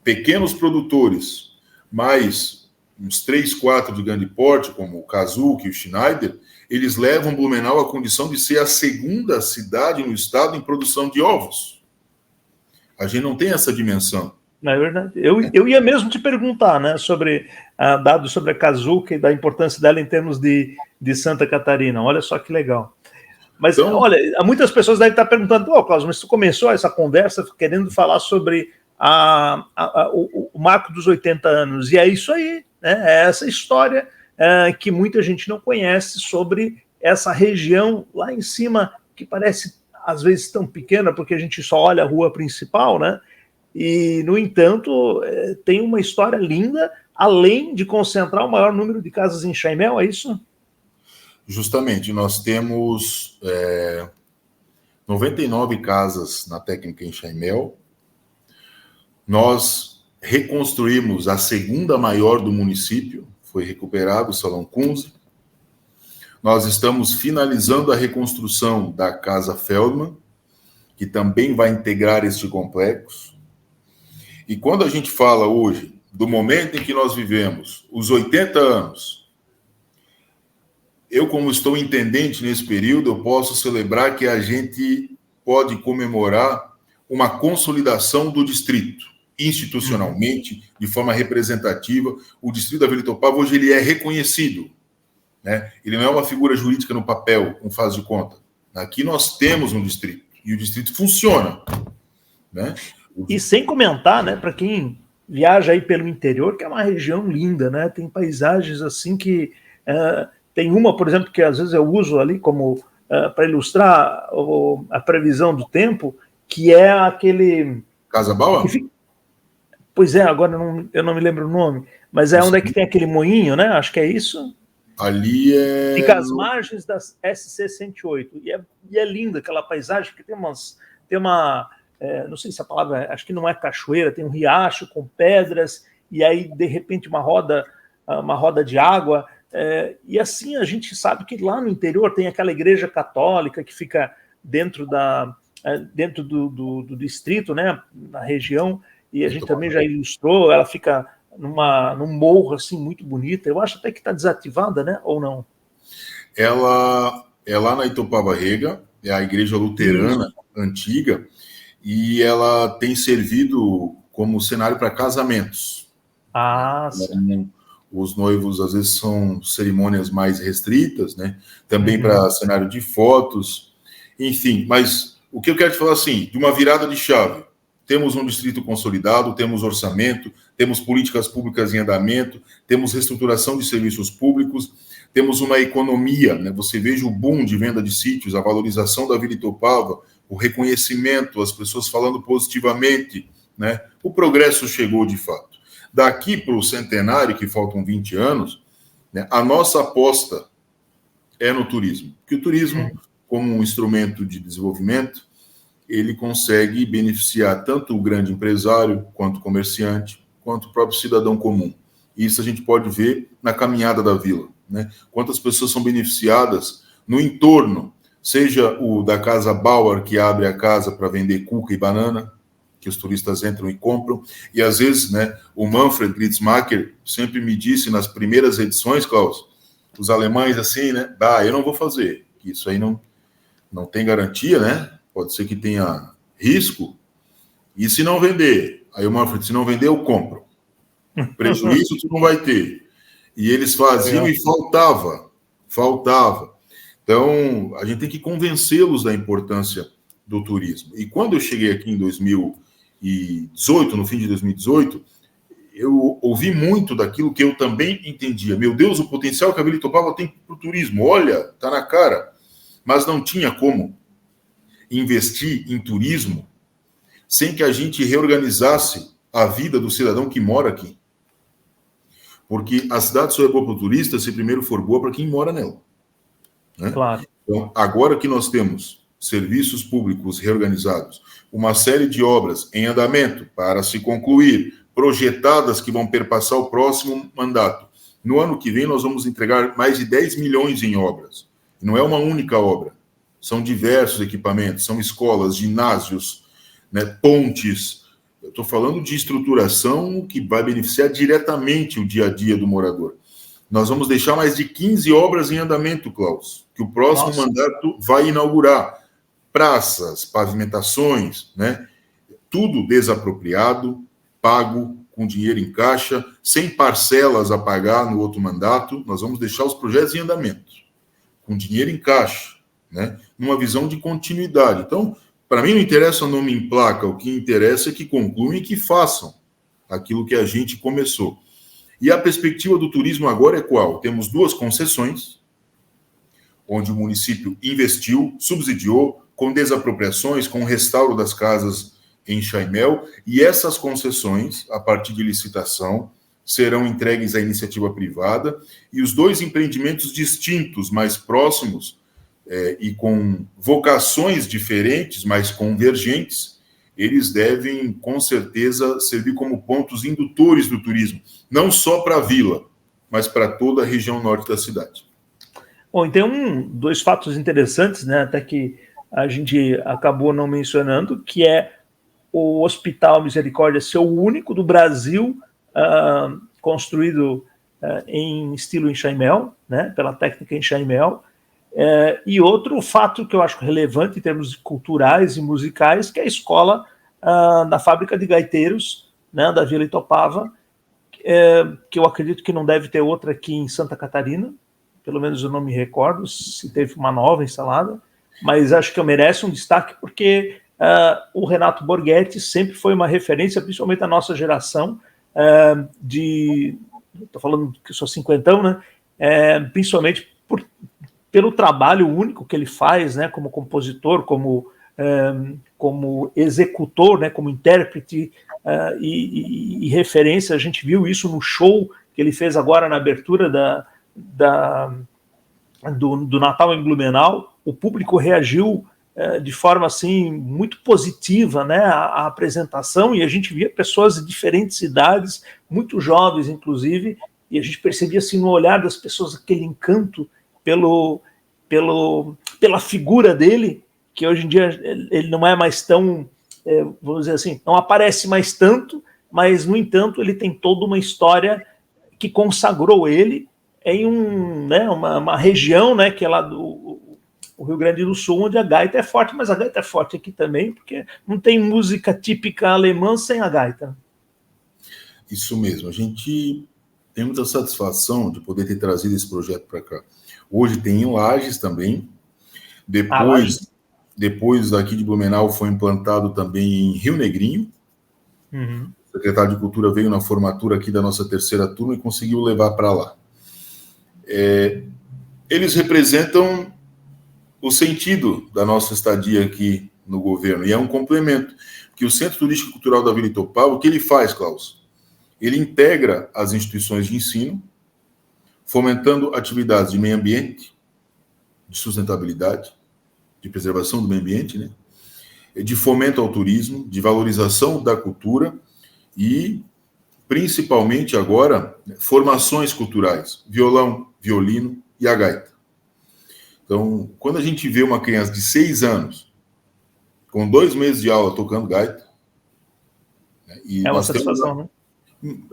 pequenos produtores, mais uns 3, 4 de grande porte, como o Kazuki e o Schneider, eles levam Blumenau à condição de ser a segunda cidade no estado em produção de ovos. A gente não tem essa dimensão. É verdade. Eu ia mesmo te perguntar, né, sobre dados sobre a Kazuki e da importância dela em termos de Santa Catarina. Olha só que legal. Mas, então, olha, muitas pessoas devem estar perguntando, Cláudio, mas tu começou essa conversa querendo falar sobre o marco dos 80 anos, e é isso aí, né? É essa história que muita gente não conhece sobre essa região lá em cima, que parece, às vezes, tão pequena, porque a gente só olha a rua principal, né? E, no entanto, tem uma história linda, além de concentrar o maior número de casas em Chaimel, é isso? Justamente, nós temos 99 casas na técnica em Chaimel. Nós reconstruímos a segunda maior do município, foi recuperado o Salão Kunze. Nós estamos finalizando a reconstrução da Casa Feldman, que também vai integrar este complexo. E quando a gente fala hoje do momento em que nós vivemos, os 80 anos, eu, como estou intendente nesse período, eu posso celebrar que a gente pode comemorar uma consolidação do distrito, institucionalmente, de forma representativa. O distrito da Vila Itopava, hoje, ele é reconhecido, né? Ele não é uma figura jurídica no papel, com faz de conta. Aqui nós temos um distrito, e o distrito funciona, né? E sem comentar, né, para quem viaja aí pelo interior, que é uma região linda, né? Tem paisagens assim que... tem uma, por exemplo, que às vezes eu uso ali como para ilustrar a previsão do tempo, que é aquele... Casa Baua? Pois é, agora eu não me lembro o nome, mas onde é que tem aquele moinho, né? Acho que é isso. Ali é... Fica às margens da SC-108. E é linda aquela paisagem, porque tem uma... não sei se a palavra... Acho que não é cachoeira, tem um riacho com pedras, e aí, de repente, uma roda de água... e assim a gente sabe que lá no interior tem aquela igreja católica que fica dentro do distrito, né, na região, e a gente também já ilustrou, ela fica num morro assim muito bonita. Eu acho até que está desativada, né, ou não? Ela é lá na Itopava Rega, é a igreja luterana antiga, e ela tem servido como cenário para casamentos. Sim. Os noivos, às vezes, são cerimônias mais restritas, né? Também para cenário de fotos, enfim. Mas o que eu quero te falar, assim, de uma virada de chave. Temos um distrito consolidado, temos orçamento, temos políticas públicas em andamento, temos reestruturação de serviços públicos, temos uma economia, né? Você veja o boom de venda de sítios, a valorização da Vila Itopava, o reconhecimento, as pessoas falando positivamente né? O progresso chegou de fato. Daqui para o centenário, que faltam 20 anos, né, a nossa aposta é no turismo. Porque o turismo, como um instrumento de desenvolvimento, ele consegue beneficiar tanto o grande empresário, quanto o comerciante, quanto o próprio cidadão comum. Isso a gente pode ver na caminhada da vila, né? Quantas pessoas são beneficiadas no entorno, seja o da Casa Bauer, que abre a casa para vender cuca e banana, que os turistas entram e compram, e às vezes, né, o Manfred Gritzmacher sempre me disse nas primeiras edições, Klaus, os alemães assim, né, eu não vou fazer, isso aí não tem garantia, né, pode ser que tenha risco, e se não vender? Aí o Manfred, se não vender, eu compro. Prejuízo tu não vai ter. E eles faziam e faltava. Então, a gente tem que convencê-los da importância do turismo. E quando eu cheguei aqui em 2018, no fim de 2018, eu ouvi muito daquilo que eu também entendia. Meu Deus, o potencial que a Vila Itopava tem para o turismo. Olha, tá na cara. Mas não tinha como investir em turismo sem que a gente reorganizasse a vida do cidadão que mora aqui. Porque a cidade só é boa para o turista se primeiro for boa para quem mora nela. Né? Claro. Então, agora que nós temos serviços públicos reorganizados, uma série de obras em andamento para se concluir, projetadas que vão perpassar o próximo mandato. No ano que vem, nós vamos entregar mais de 10 milhões em obras. Não é uma única obra. São diversos equipamentos, são escolas, ginásios, né, pontes. Eu estou falando de estruturação que vai beneficiar diretamente o dia a dia do morador. Nós vamos deixar mais de 15 obras em andamento, Klaus, que o próximo mandato vai inaugurar. Praças, pavimentações, né? Tudo desapropriado, pago com dinheiro em caixa, sem parcelas a pagar no outro mandato. Nós vamos deixar os projetos em andamento, com dinheiro em caixa, né? Numa visão de continuidade. Então, para mim não interessa o nome em placa, o que interessa é que concluam e que façam aquilo que a gente começou. E a perspectiva do turismo agora é qual? Temos 2 concessões, onde o município investiu, subsidiou, com desapropriações, com o restauro das casas em Chaimel, e essas concessões, a partir de licitação, serão entregues à iniciativa privada, e os 2 empreendimentos distintos, mais próximos, e com vocações diferentes, mas convergentes, eles devem, com certeza, servir como pontos indutores do turismo, não só para a vila, mas para toda a região norte da cidade. Bom, e tem 2 fatos interessantes, né, até que a gente acabou não mencionando, que é o Hospital Misericórdia ser o único do Brasil construído em estilo Enxaimel, né, pela técnica Enxaimel, e outro fato que eu acho relevante em termos culturais e musicais, que é a escola da fábrica de gaiteiros, né, da Vila Itopava, que eu acredito que não deve ter outra aqui em Santa Catarina, pelo menos eu não me recordo se teve uma nova instalada, mas acho que eu merece um destaque porque o Renato Borghetti sempre foi uma referência, principalmente da nossa geração, estou falando que eu sou cinquentão, né? Principalmente pelo trabalho único que ele faz, né? Como compositor, como executor, né? Como intérprete e referência. A gente viu isso no show que ele fez agora na abertura do Natal em Blumenau. O público reagiu de forma assim muito positiva, né, à apresentação, e a gente via pessoas de diferentes idades, muito jovens inclusive, e a gente percebia assim no olhar das pessoas aquele encanto pela figura dele, que hoje em dia ele não é mais tão, vamos dizer assim, não aparece mais tanto, mas no entanto ele tem toda uma história que consagrou ele em uma região, né, que é lá do Rio Grande do Sul, onde a gaita é forte, mas a gaita é forte aqui também, porque não tem música típica alemã sem a gaita. Isso mesmo, a gente tem muita satisfação de poder ter trazido esse projeto para cá. Hoje tem em Lages também, depois daqui de Blumenau foi implantado também em Rio Negrinho. Uhum. O secretário de Cultura veio na formatura aqui da nossa 3ª turma e conseguiu levar para lá. Eles representam o sentido da nossa estadia aqui no governo, e é um complemento, que que o Centro Turístico e Cultural da Vila Itopava, o que ele faz, Klaus? Ele integra as instituições de ensino, fomentando atividades de meio ambiente, de sustentabilidade, de preservação do meio ambiente, né? De fomento ao turismo, de valorização da cultura e, principalmente agora, formações culturais, violão, violino e a gaita. Então, quando a gente vê uma criança de 6 anos, com 2 meses de aula tocando gaita, né, e É uma nós satisfação, né?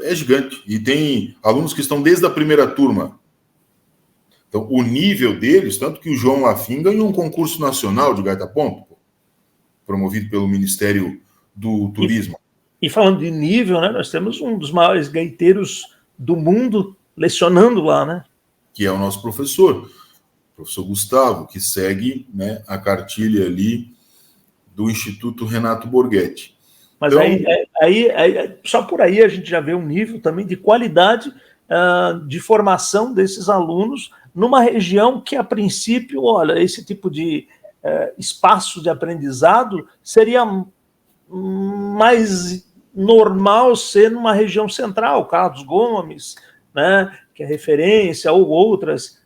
é gigante. E tem alunos que estão desde a primeira turma. Então, o nível deles, tanto que o João Lafim ganhou um concurso nacional de gaita ponto, promovido pelo Ministério do Turismo. E falando de nível, né, nós temos um dos maiores gaiteiros do mundo lecionando lá, né? Que é o nosso professor, o professor Gustavo, que segue, né, a cartilha ali do Instituto Renato Borghetti. Mas então, aí, só por aí a gente já vê um nível também de qualidade de formação desses alunos numa região que, a princípio, olha, esse tipo de espaço de aprendizado seria mais normal ser numa região central, Carlos Gomes, né, que é referência, ou outras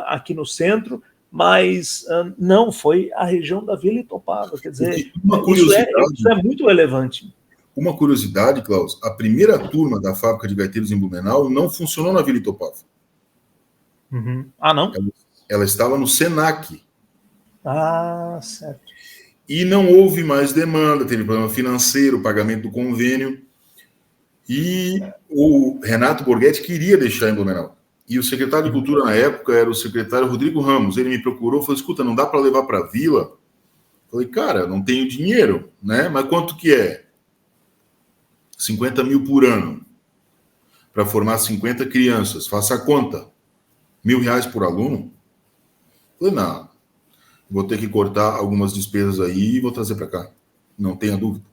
aqui no centro, mas não, foi a região da Vila Itopava. Quer dizer, isso é muito relevante. Uma curiosidade, Klaus, a primeira turma da fábrica de gaiteiros em Blumenau não funcionou na Vila Itopava. Uhum. Ah, não? Ela estava no Senac. Ah, certo. E não houve mais demanda, teve problema financeiro, pagamento do convênio. E o Renato Borghetti queria deixar em Blumenau. E o secretário de Cultura na época era o secretário Rodrigo Ramos. Ele me procurou e falou: escuta, não dá para levar para a vila? Eu falei: cara, não tenho dinheiro, né? Mas quanto que é? 50 mil por ano. Para formar 50 crianças. Faça a conta. R$1.000 por aluno? Eu falei: não, vou ter que cortar algumas despesas aí e vou trazer para cá. Não tenha dúvida.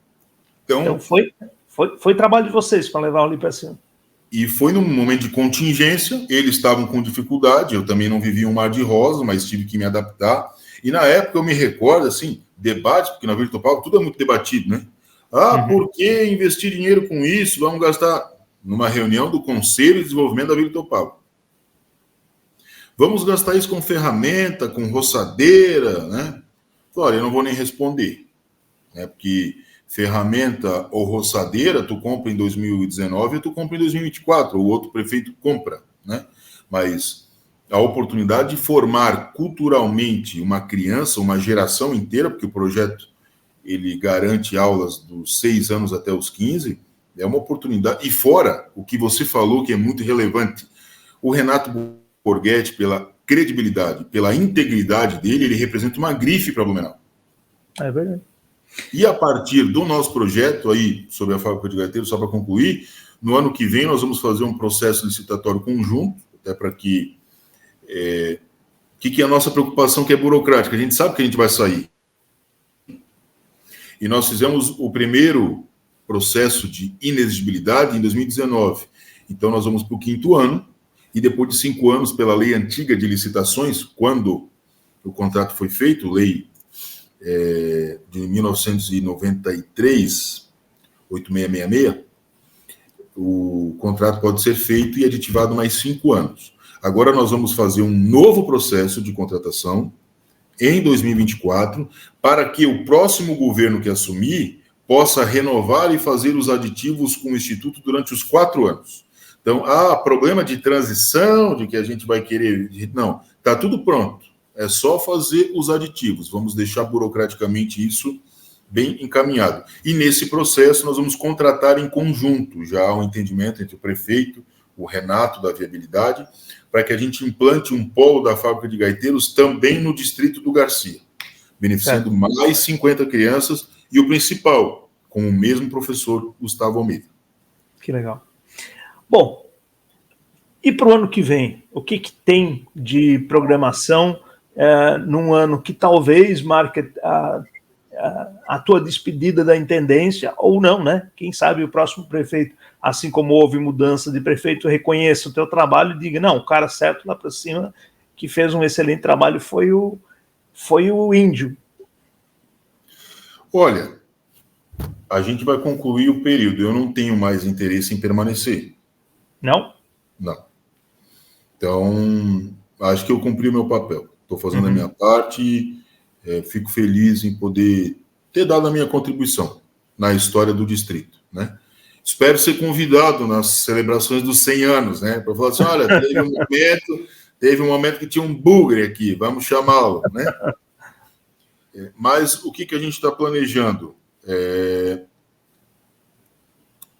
Então foi trabalho de vocês para levar ali para cima. E foi num momento de contingência, eles estavam com dificuldade, eu também não vivia um mar de rosa, mas tive que me adaptar. E na época eu me recordo, assim, debates, porque na Vila Itopava tudo é muito debatido, né? Por que investir dinheiro com isso? Vamos gastar numa reunião do Conselho de Desenvolvimento da Vila Itopava. Vamos gastar isso com ferramenta, com roçadeira, né? Olha, eu não vou nem responder, né? Porque ferramenta ou roçadeira, tu compra em 2019 ou tu compra em 2024, ou outro prefeito compra, né? Mas a oportunidade de formar culturalmente uma criança, uma geração inteira, porque o projeto ele garante aulas dos 6 anos até os 15, é uma oportunidade. E fora o que você falou, que é muito relevante, o Renato Borghetti, pela credibilidade, pela integridade dele, ele representa uma grife para Blumenau. É verdade. E a partir do nosso projeto aí, sobre a fábrica de gaiteiros, só para concluir, no ano que vem nós vamos fazer um processo licitatório conjunto, até para que... que é a nossa preocupação, que é burocrática? A gente sabe que a gente vai sair. E nós fizemos o primeiro processo de inexigibilidade em 2019. Então nós vamos para o 5º ano, e depois de 5 anos, pela lei antiga de licitações, quando o contrato foi feito, lei de 1993, 8666, o contrato pode ser feito e aditivado mais 5 anos. Agora nós vamos fazer um novo processo de contratação em 2024, para que o próximo governo que assumir possa renovar e fazer os aditivos com o Instituto durante os 4 anos. Então, problema de transição, de que a gente vai querer... Não, está tudo pronto. É só fazer os aditivos. Vamos deixar burocraticamente isso bem encaminhado. E nesse processo nós vamos contratar em conjunto, já há um entendimento entre o prefeito, o Renato da Viabilidade, para que a gente implante um polo da fábrica de gaiteiros também no distrito do Garcia, beneficiando mais 50 crianças e o principal, com o mesmo professor Gustavo Almeida. Que legal. Bom, e para o ano que vem, o que tem de programação num ano que talvez marque a tua despedida da intendência, ou não, né? Quem sabe o próximo prefeito, assim como houve mudança de prefeito, reconheça o teu trabalho e diga: não, o cara certo lá para cima, que fez um excelente trabalho, foi o Índio. Olha, A gente vai concluir o período. Eu não tenho mais interesse em permanecer. Não? Não. Então, acho que eu cumpri o meu papel. Estou fazendo a minha parte e fico feliz em poder ter dado a minha contribuição na história do distrito, né? Espero ser convidado nas celebrações dos 100 anos, né? Para falar assim, olha, teve um momento que tinha um bugre aqui, vamos chamá-lo, né? Mas o que a gente está planejando?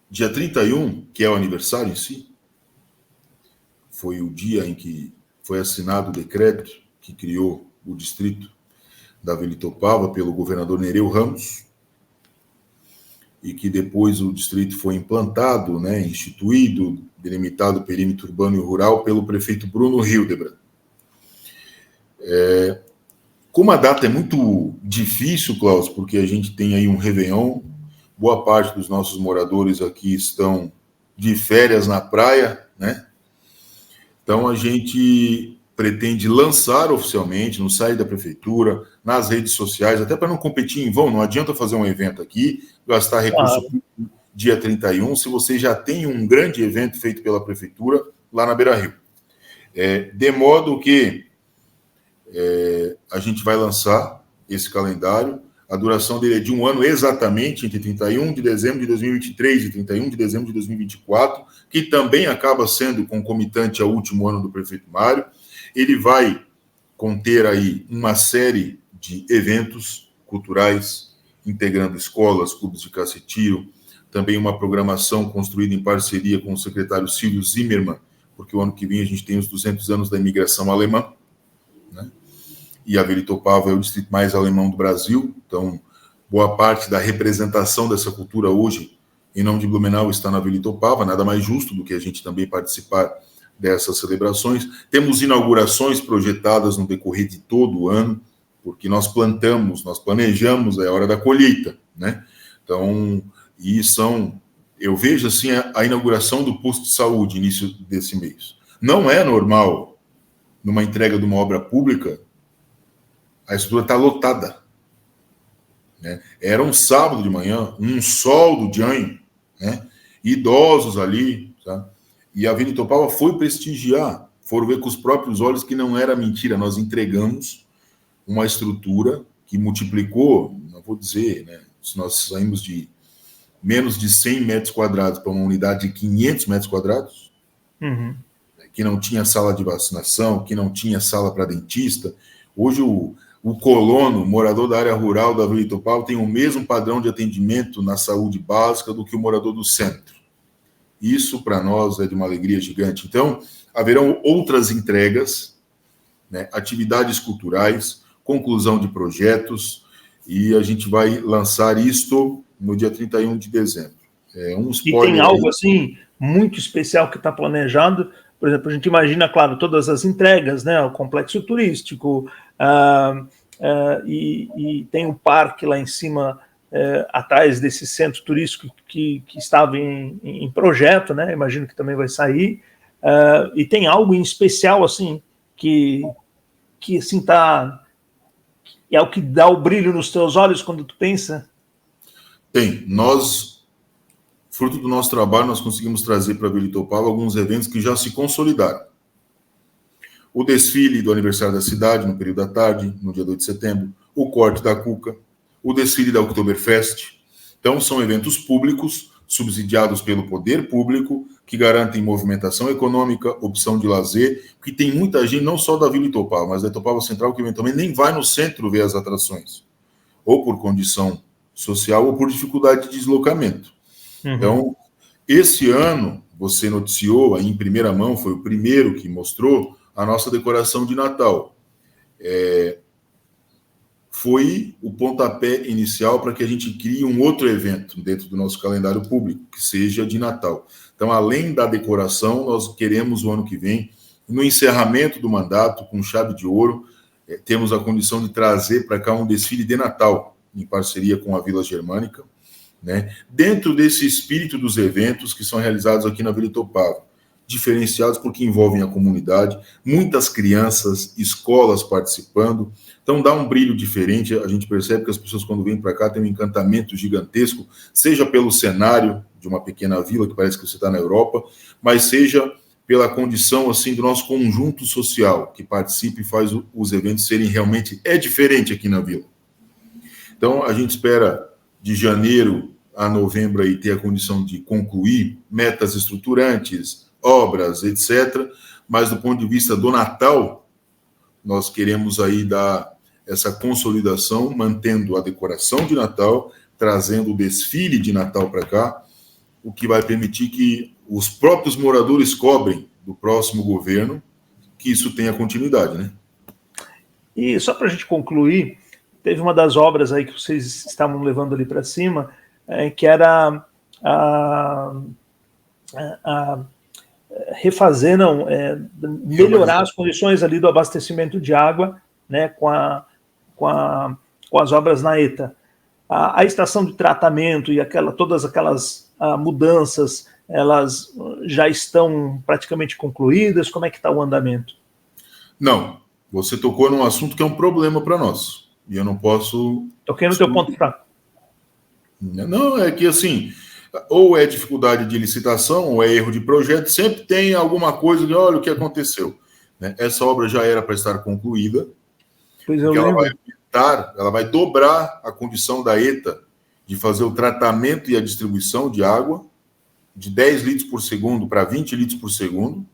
Dia 31, que é o aniversário em si, foi o dia em que foi assinado o decreto que criou o distrito da Vila Itopava pelo governador Nereu Ramos, e que depois o distrito foi implantado, né, instituído, delimitado o perímetro urbano e rural pelo prefeito Bruno Hildebrand. Como a data é muito difícil, Klaus, porque a gente tem aí um Réveillon, boa parte dos nossos moradores aqui estão de férias na praia, né? Então a gente pretende lançar oficialmente no site da prefeitura, nas redes sociais, até para não competir em vão, não adianta fazer um evento aqui, gastar recurso dia 31, se você já tem um grande evento feito pela prefeitura lá na Beira-Rio. De modo que a gente vai lançar esse calendário, a duração dele é de um ano exatamente, entre 31 de dezembro de 2023 e 31 de dezembro de 2024, que também acaba sendo concomitante ao último ano do prefeito Mário. Ele vai conter aí uma série de eventos culturais, integrando escolas, clubes de caça e tiro, também uma programação construída em parceria com o secretário Silvio Zimmermann, porque o ano que vem a gente tem os 200 anos da imigração alemã, né? E a Vila Itopava é o distrito mais alemão do Brasil, então boa parte da representação dessa cultura hoje, em nome de Blumenau, está na Vila Itopava, nada mais justo do que a gente também participar dessas celebrações. Temos inaugurações projetadas no decorrer de todo o ano, porque nós plantamos, nós planejamos, é a hora da colheita, né? Então, eu vejo assim a inauguração do posto de saúde, início desse mês. Não é normal, numa entrega de uma obra pública, a estrutura está lotada, né? Era um sábado de manhã, um sol do Janho, né? Idosos ali, sabe? E a Vila Itopava foi prestigiar, foram ver com os próprios olhos que não era mentira, nós entregamos uma estrutura que multiplicou, não vou dizer, né? Se nós saímos de menos de 100 metros quadrados para uma unidade de 500 metros quadrados, que não tinha sala de vacinação, que não tinha sala para dentista. Hoje o colono, morador da área rural da Vila Itopava, tem o mesmo padrão de atendimento na saúde básica do que o morador do centro. Isso, para nós, é de uma alegria gigante. Então, haverão outras entregas, né, atividades culturais, conclusão de projetos, e a gente vai lançar isto no dia 31 de dezembro. E tem algo, assim, muito especial que está planejado. Por exemplo, a gente imagina, claro, todas as entregas, né, o complexo turístico, e tem um parque lá em cima, atrás desse centro turístico que estava em projeto, né? Imagino que também vai sair. E tem algo em especial, assim, que assim, é o que dá o brilho nos teus olhos quando tu pensa? Tem. Fruto do nosso trabalho, nós conseguimos trazer para a Vila Itopava alguns eventos que já se consolidaram. O desfile do aniversário da cidade, no período da tarde, no dia 2 de setembro, o corte da cuca, o desfile da Oktoberfest. Então, são eventos públicos, subsidiados pelo poder público, que garantem movimentação econômica, opção de lazer, porque tem muita gente, não só da Vila Itopava, mas da Itopava Central, que eventualmente nem vai no centro ver as atrações, ou por condição social, ou por dificuldade de deslocamento. Então, esse ano, você noticiou aí em primeira mão, foi o primeiro que mostrou a nossa decoração de Natal. Foi o pontapé inicial para que a gente crie um outro evento dentro do nosso calendário público, que seja de Natal. Então, além da decoração, nós queremos o ano que vem, no encerramento do mandato, com chave de ouro, temos a condição de trazer para cá um desfile de Natal, em parceria com a Vila Germânica, né? Dentro desse espírito dos eventos que são realizados aqui na Vila Itopava. diferenciados porque envolvem a comunidade, muitas crianças, escolas participando, então dá um brilho diferente. A gente percebe que as pessoas, quando vêm para cá, têm um encantamento gigantesco, seja pelo cenário de uma pequena vila, que parece que você está na Europa, mas seja pela condição assim do nosso conjunto social, que participa e faz os eventos serem realmente diferente aqui na vila. Então, a gente espera de janeiro a novembro aí ter a condição de concluir metas estruturantes, obras, etc. Mas do ponto de vista do Natal, nós queremos aí dar essa consolidação, mantendo a decoração de Natal, trazendo o desfile de Natal para cá, o que vai permitir que os próprios moradores cobrem do próximo governo que isso tenha continuidade, né? E só para a gente concluir, teve uma das obras aí que vocês estavam levando ali para cima, que era refazer, melhorar as condições ali do abastecimento de água, né, com as obras na ETA. A estação de tratamento e todas aquelas mudanças, elas já estão praticamente concluídas? Como é que está o andamento? Não, você tocou num assunto que é um problema para nós, e eu não posso... Toquei no teu ponto fraco. Não, é que assim, ou é dificuldade de licitação, ou é erro de projeto, sempre tem alguma coisa de, olha o que aconteceu. Né? Essa obra já era para estar concluída, pois eu lembro. Ela vai dobrar a condição da ETA de fazer o tratamento e a distribuição de água de 10 litros por segundo para 20 litros por segundo.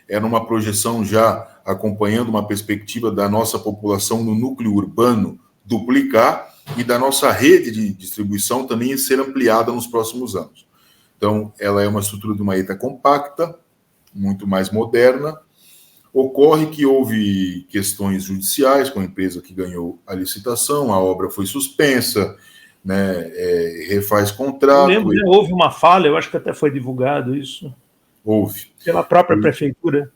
Era uma projeção já acompanhando uma perspectiva da nossa população no núcleo urbano duplicar e da nossa rede de distribuição também ser ampliada nos próximos anos. Então, ela é uma estrutura de uma ETA compacta, muito mais moderna. Ocorre que houve questões judiciais com a empresa que ganhou a licitação, a obra foi suspensa, né, refaz contrato. Eu lembro, houve uma falha, eu acho que até foi divulgado isso. Houve. Pela própria prefeitura.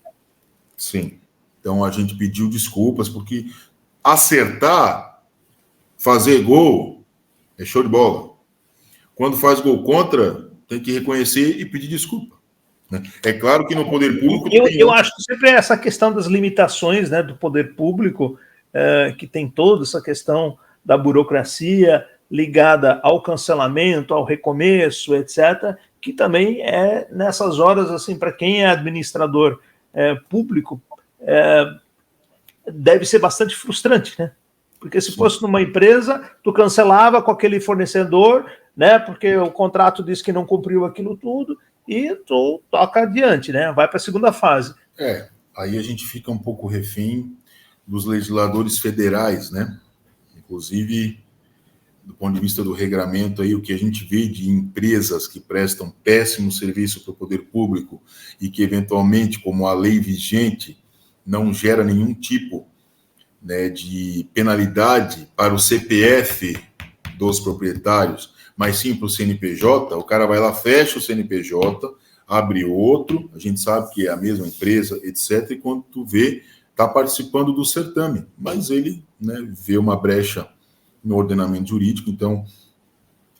Sim. Então, a gente pediu desculpas, porque acertar, fazer gol, é show de bola. Quando faz gol contra, tem que reconhecer e pedir desculpa. É claro que no poder público... Eu acho que sempre é essa questão das limitações, né, do poder público, que tem toda essa questão da burocracia ligada ao cancelamento, ao recomeço, etc., que também é nessas horas, assim, para quem é administrador público, deve ser bastante frustrante, né? Porque se fosse numa empresa, tu cancelava com aquele fornecedor, né? Porque o contrato diz que não cumpriu aquilo tudo, e tu toca adiante, né? Vai para a segunda fase. Aí a gente fica um pouco refém dos legisladores federais, né? Inclusive, do ponto de vista do regramento, aí, o que a gente vê de empresas que prestam péssimo serviço para o poder público e que, eventualmente, como a lei vigente, não gera nenhum tipo, né, de penalidade para o CPF dos proprietários, mas sim para o CNPJ, o cara vai lá, fecha o CNPJ, abre outro, a gente sabe que é a mesma empresa, etc., e quando tu vê, está participando do certame, mas ele, né, vê uma brecha no ordenamento jurídico. Então,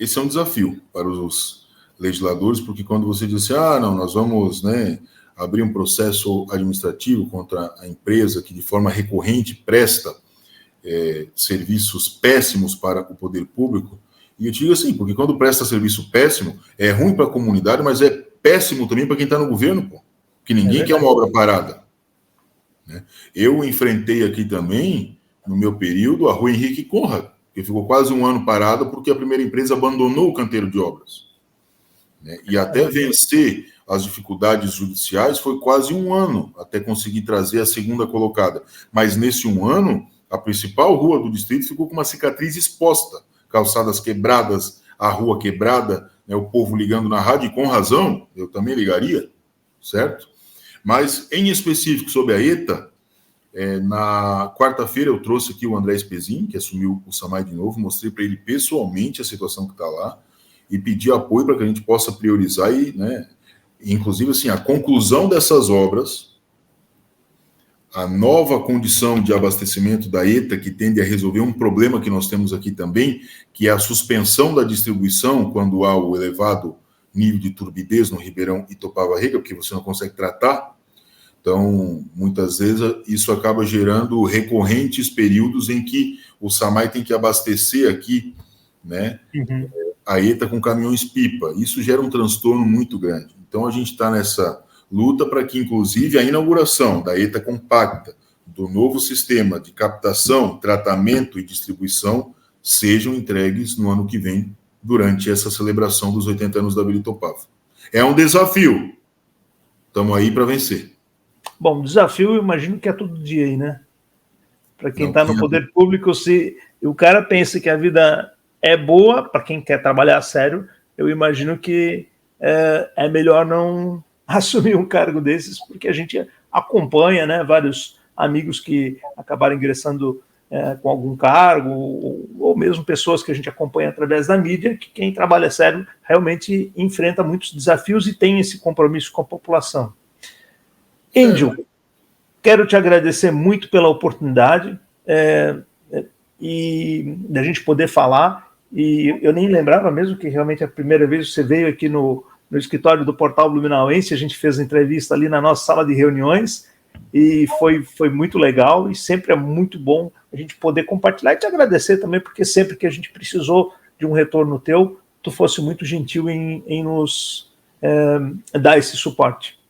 esse é um desafio para os legisladores, porque quando você diz assim, não, nós vamos, né, abrir um processo administrativo contra a empresa que de forma recorrente presta serviços péssimos para o poder público, e eu te digo assim, porque quando presta serviço péssimo, é ruim para a comunidade, mas é péssimo também para quem está no governo, pô, que ninguém quer uma obra parada. Né? Eu enfrentei aqui também, no meu período, a Rua Henrique Conrad, que ficou quase um ano parada porque a primeira empresa abandonou o canteiro de obras. Né? E até vencer as dificuldades judiciais foi quase um ano, até conseguir trazer a segunda colocada. Mas nesse um ano, a principal rua do distrito ficou com uma cicatriz exposta, calçadas quebradas, a rua quebrada, né, o povo ligando na rádio, e com razão, eu também ligaria, certo? Mas, em específico, sobre a ETA, na quarta-feira eu trouxe aqui o André Spezin, que assumiu o SAMAI de novo, mostrei para ele pessoalmente a situação que está lá, e pedi apoio para que a gente possa priorizar, e, né, inclusive, assim, a conclusão dessas obras, a nova condição de abastecimento da ETA, que tende a resolver um problema que nós temos aqui também, que é a suspensão da distribuição quando há o elevado nível de turbidez no Ribeirão Itopava-Rega, porque você não consegue tratar. Então, muitas vezes, isso acaba gerando recorrentes períodos em que o SAMAI tem que abastecer aqui, né, a ETA com caminhões-pipa. Isso gera um transtorno muito grande. Então, a gente está nessa luta para que, inclusive, a inauguração da ETA compacta, do novo sistema de captação, tratamento e distribuição, sejam entregues no ano que vem, durante essa celebração dos 80 anos da Vila Itopava. É um desafio. Estamos aí para vencer. Bom, desafio, eu imagino que é todo dia aí, né? Para quem está no poder público, se o cara pensa que a vida é boa, para quem quer trabalhar a sério, eu imagino que é melhor não assumir um cargo desses, porque a gente acompanha, né, vários amigos que acabaram ingressando com algum cargo, ou mesmo pessoas que a gente acompanha através da mídia, que quem trabalha sério realmente enfrenta muitos desafios e tem esse compromisso com a população. Angel, quero te agradecer muito pela oportunidade e da gente poder falar, e eu nem lembrava mesmo que realmente a primeira vez que você veio aqui no escritório do Portal Blumenauense, a gente fez a entrevista ali na nossa sala de reuniões, e foi muito legal, e sempre é muito bom a gente poder compartilhar e te agradecer também, porque sempre que a gente precisou de um retorno teu, tu fosse muito gentil em nos dar esse suporte.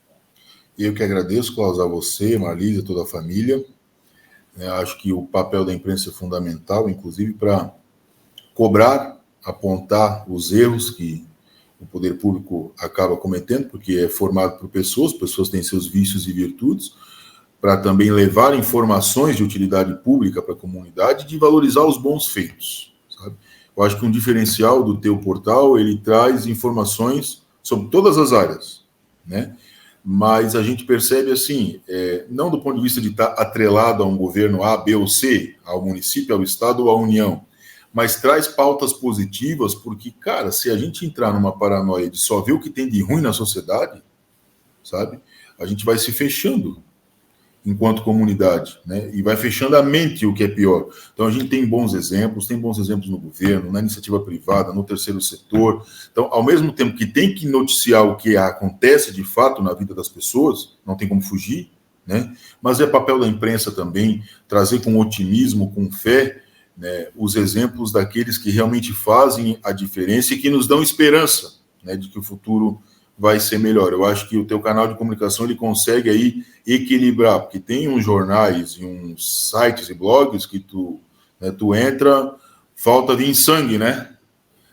Eu que agradeço, Klaus, a você, Marlise, a toda a família. Acho que o papel da imprensa é fundamental, inclusive para cobrar, apontar os erros que o poder público acaba cometendo, porque é formado por pessoas têm seus vícios e virtudes, para também levar informações de utilidade pública para a comunidade e de valorizar os bons feitos, sabe? Eu acho que um diferencial do teu portal, ele traz informações sobre todas as áreas, né? Mas a gente percebe assim, não do ponto de vista de estar atrelado a um governo A, B ou C, ao município, ao estado ou à União, mas traz pautas positivas, porque, cara, se a gente entrar numa paranoia de só ver o que tem de ruim na sociedade, sabe, a gente vai se fechando enquanto comunidade, né? E vai fechando a mente, o que é pior. Então a gente tem bons exemplos no governo, na iniciativa privada, no terceiro setor. Então, ao mesmo tempo que tem que noticiar o que acontece de fato na vida das pessoas, não tem como fugir, né? Mas é papel da imprensa também trazer com otimismo, com fé, né, os exemplos daqueles que realmente fazem a diferença e que nos dão esperança, né, de que o futuro vai ser melhor. Eu acho que o teu canal de comunicação ele consegue aí equilibrar, porque tem uns jornais e uns sites e blogs que tu entra, falta de sangue, né,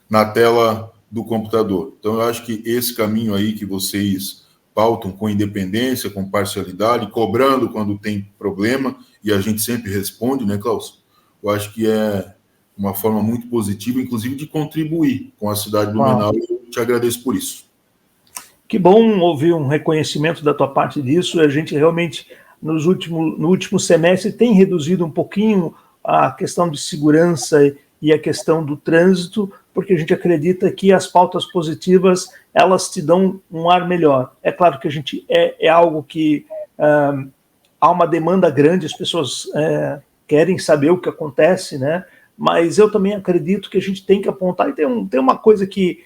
na tela do computador. Então eu acho que esse caminho aí que vocês pautam com independência, com parcialidade, cobrando quando tem problema, e a gente sempre responde, né, Klaus? Eu acho que é uma forma muito positiva, inclusive de contribuir com a cidade de Blumenau, e eu te agradeço por isso. Que bom ouvir um reconhecimento da tua parte disso. A gente realmente, no último semestre, tem reduzido um pouquinho a questão de segurança e a questão do trânsito, porque a gente acredita que as pautas positivas, elas te dão um ar melhor. É claro que a gente é algo que há uma demanda grande, as pessoas querem saber o que acontece, né? Mas eu também acredito que a gente tem que apontar, e tem uma coisa que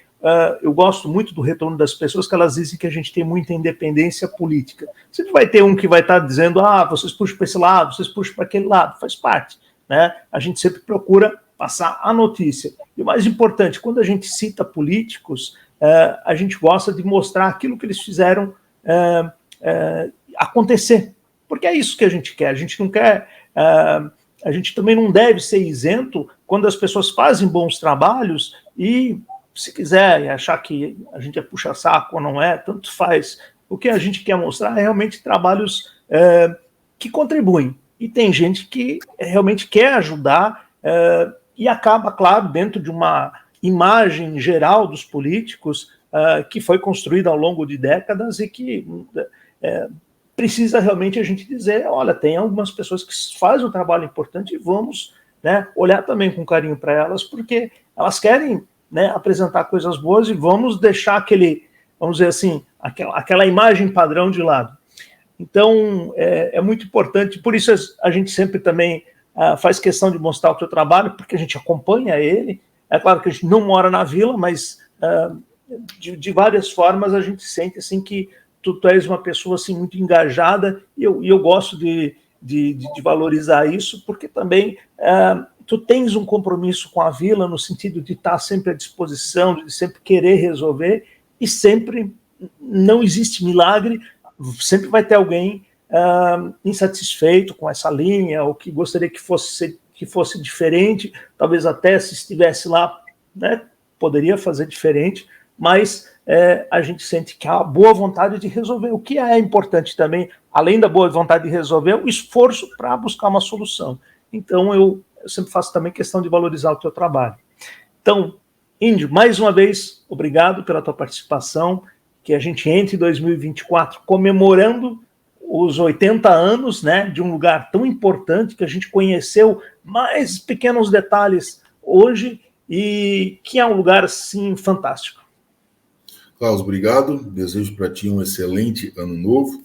eu gosto muito do retorno das pessoas, que elas dizem que a gente tem muita independência política. Sempre vai ter um que vai estar dizendo, vocês puxam para esse lado, vocês puxam para aquele lado, faz parte, né? A gente sempre procura passar a notícia. E o mais importante, quando a gente cita políticos, a gente gosta de mostrar aquilo que eles fizeram acontecer, porque é isso que a gente quer. A gente não quer... a gente também não deve ser isento quando as pessoas fazem bons trabalhos e, se quiser achar que a gente é puxa-saco ou não é, tanto faz. O que a gente quer mostrar é realmente trabalhos que contribuem. E tem gente que realmente quer ajudar e acaba, claro, dentro de uma imagem geral dos políticos que foi construída ao longo de décadas e que precisa realmente a gente dizer, olha, tem algumas pessoas que fazem um trabalho importante e vamos, né, olhar também com carinho para elas, porque elas querem, né, apresentar coisas boas e vamos deixar aquele, vamos dizer assim, aquela imagem padrão de lado. Então, é muito importante, por isso a gente sempre também faz questão de mostrar o teu trabalho, porque a gente acompanha ele. É claro que a gente não mora na vila, mas de várias formas a gente sente assim que tu és uma pessoa assim muito engajada, e eu gosto de valorizar isso, porque também tu tens um compromisso com a vila no sentido de estar sempre à disposição, de sempre querer resolver, e sempre não existe milagre, sempre vai ter alguém insatisfeito com essa linha, ou que gostaria que fosse diferente, talvez até se estivesse lá, né, poderia fazer diferente, mas a gente sente que há a boa vontade de resolver. O que é importante também, além da boa vontade de resolver, o esforço para buscar uma solução. Então, eu sempre faço também questão de valorizar o teu trabalho. Então, Índio, mais uma vez, obrigado pela tua participação, que a gente entre em 2024 comemorando os 80 anos, né, de um lugar tão importante que a gente conheceu mais pequenos detalhes hoje e que é um lugar, assim, fantástico. Klaus, obrigado. Desejo para ti um excelente ano novo,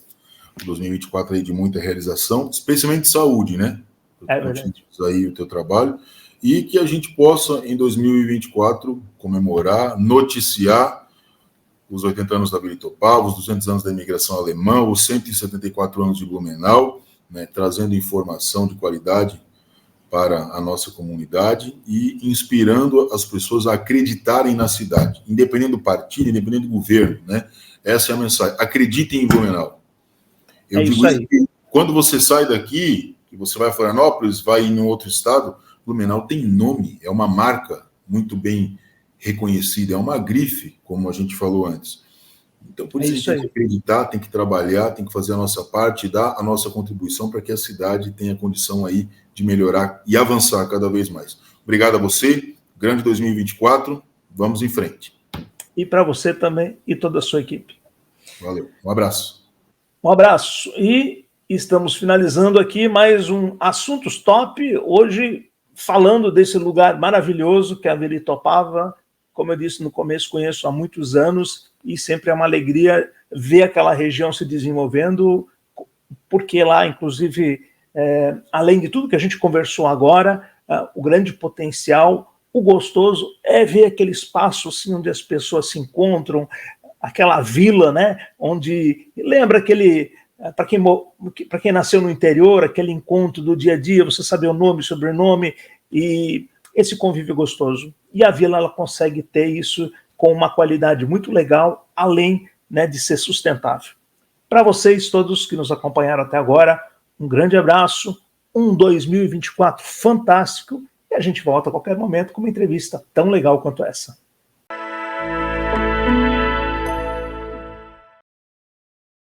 2024 aí de muita realização, especialmente de saúde, né? É verdade. Aí o teu trabalho, e que a gente possa, em 2024, comemorar, noticiar os 80 anos da Vila Itopava, os 200 anos da imigração alemã, os 174 anos de Blumenau, né, trazendo informação de qualidade para a nossa comunidade e inspirando as pessoas a acreditarem na cidade, independente do partido, independente do governo, né? Essa é a mensagem. Acreditem em Blumenau. Eu digo isso que quando você sai daqui, que você vai a Florianópolis, vai em um outro estado, Blumenau tem nome, é uma marca muito bem reconhecida, é uma grife, como a gente falou antes. Então, por isso a gente tem que acreditar, tem que trabalhar, tem que fazer a nossa parte, dar a nossa contribuição para que a cidade tenha condição aí de melhorar e avançar cada vez mais. Obrigado a você, grande 2024, vamos em frente. E para você também e toda a sua equipe. Valeu, um abraço. Um abraço. E estamos finalizando aqui mais um Assuntos Top, hoje falando desse lugar maravilhoso que é a Vila Itopava. Como eu disse no começo, conheço há muitos anos e sempre é uma alegria ver aquela região se desenvolvendo, porque lá, inclusive, além de tudo que a gente conversou agora, o grande potencial, o gostoso é ver aquele espaço assim, onde as pessoas se encontram, aquela vila, né, onde lembra aquele, para quem nasceu no interior, aquele encontro do dia a dia, você saber o nome, sobrenome, e esse convívio gostoso. E a vila ela consegue ter isso com uma qualidade muito legal, além, né, de ser sustentável. Para vocês todos que nos acompanharam até agora, um grande abraço, um 2024 fantástico, e a gente volta a qualquer momento com uma entrevista tão legal quanto essa.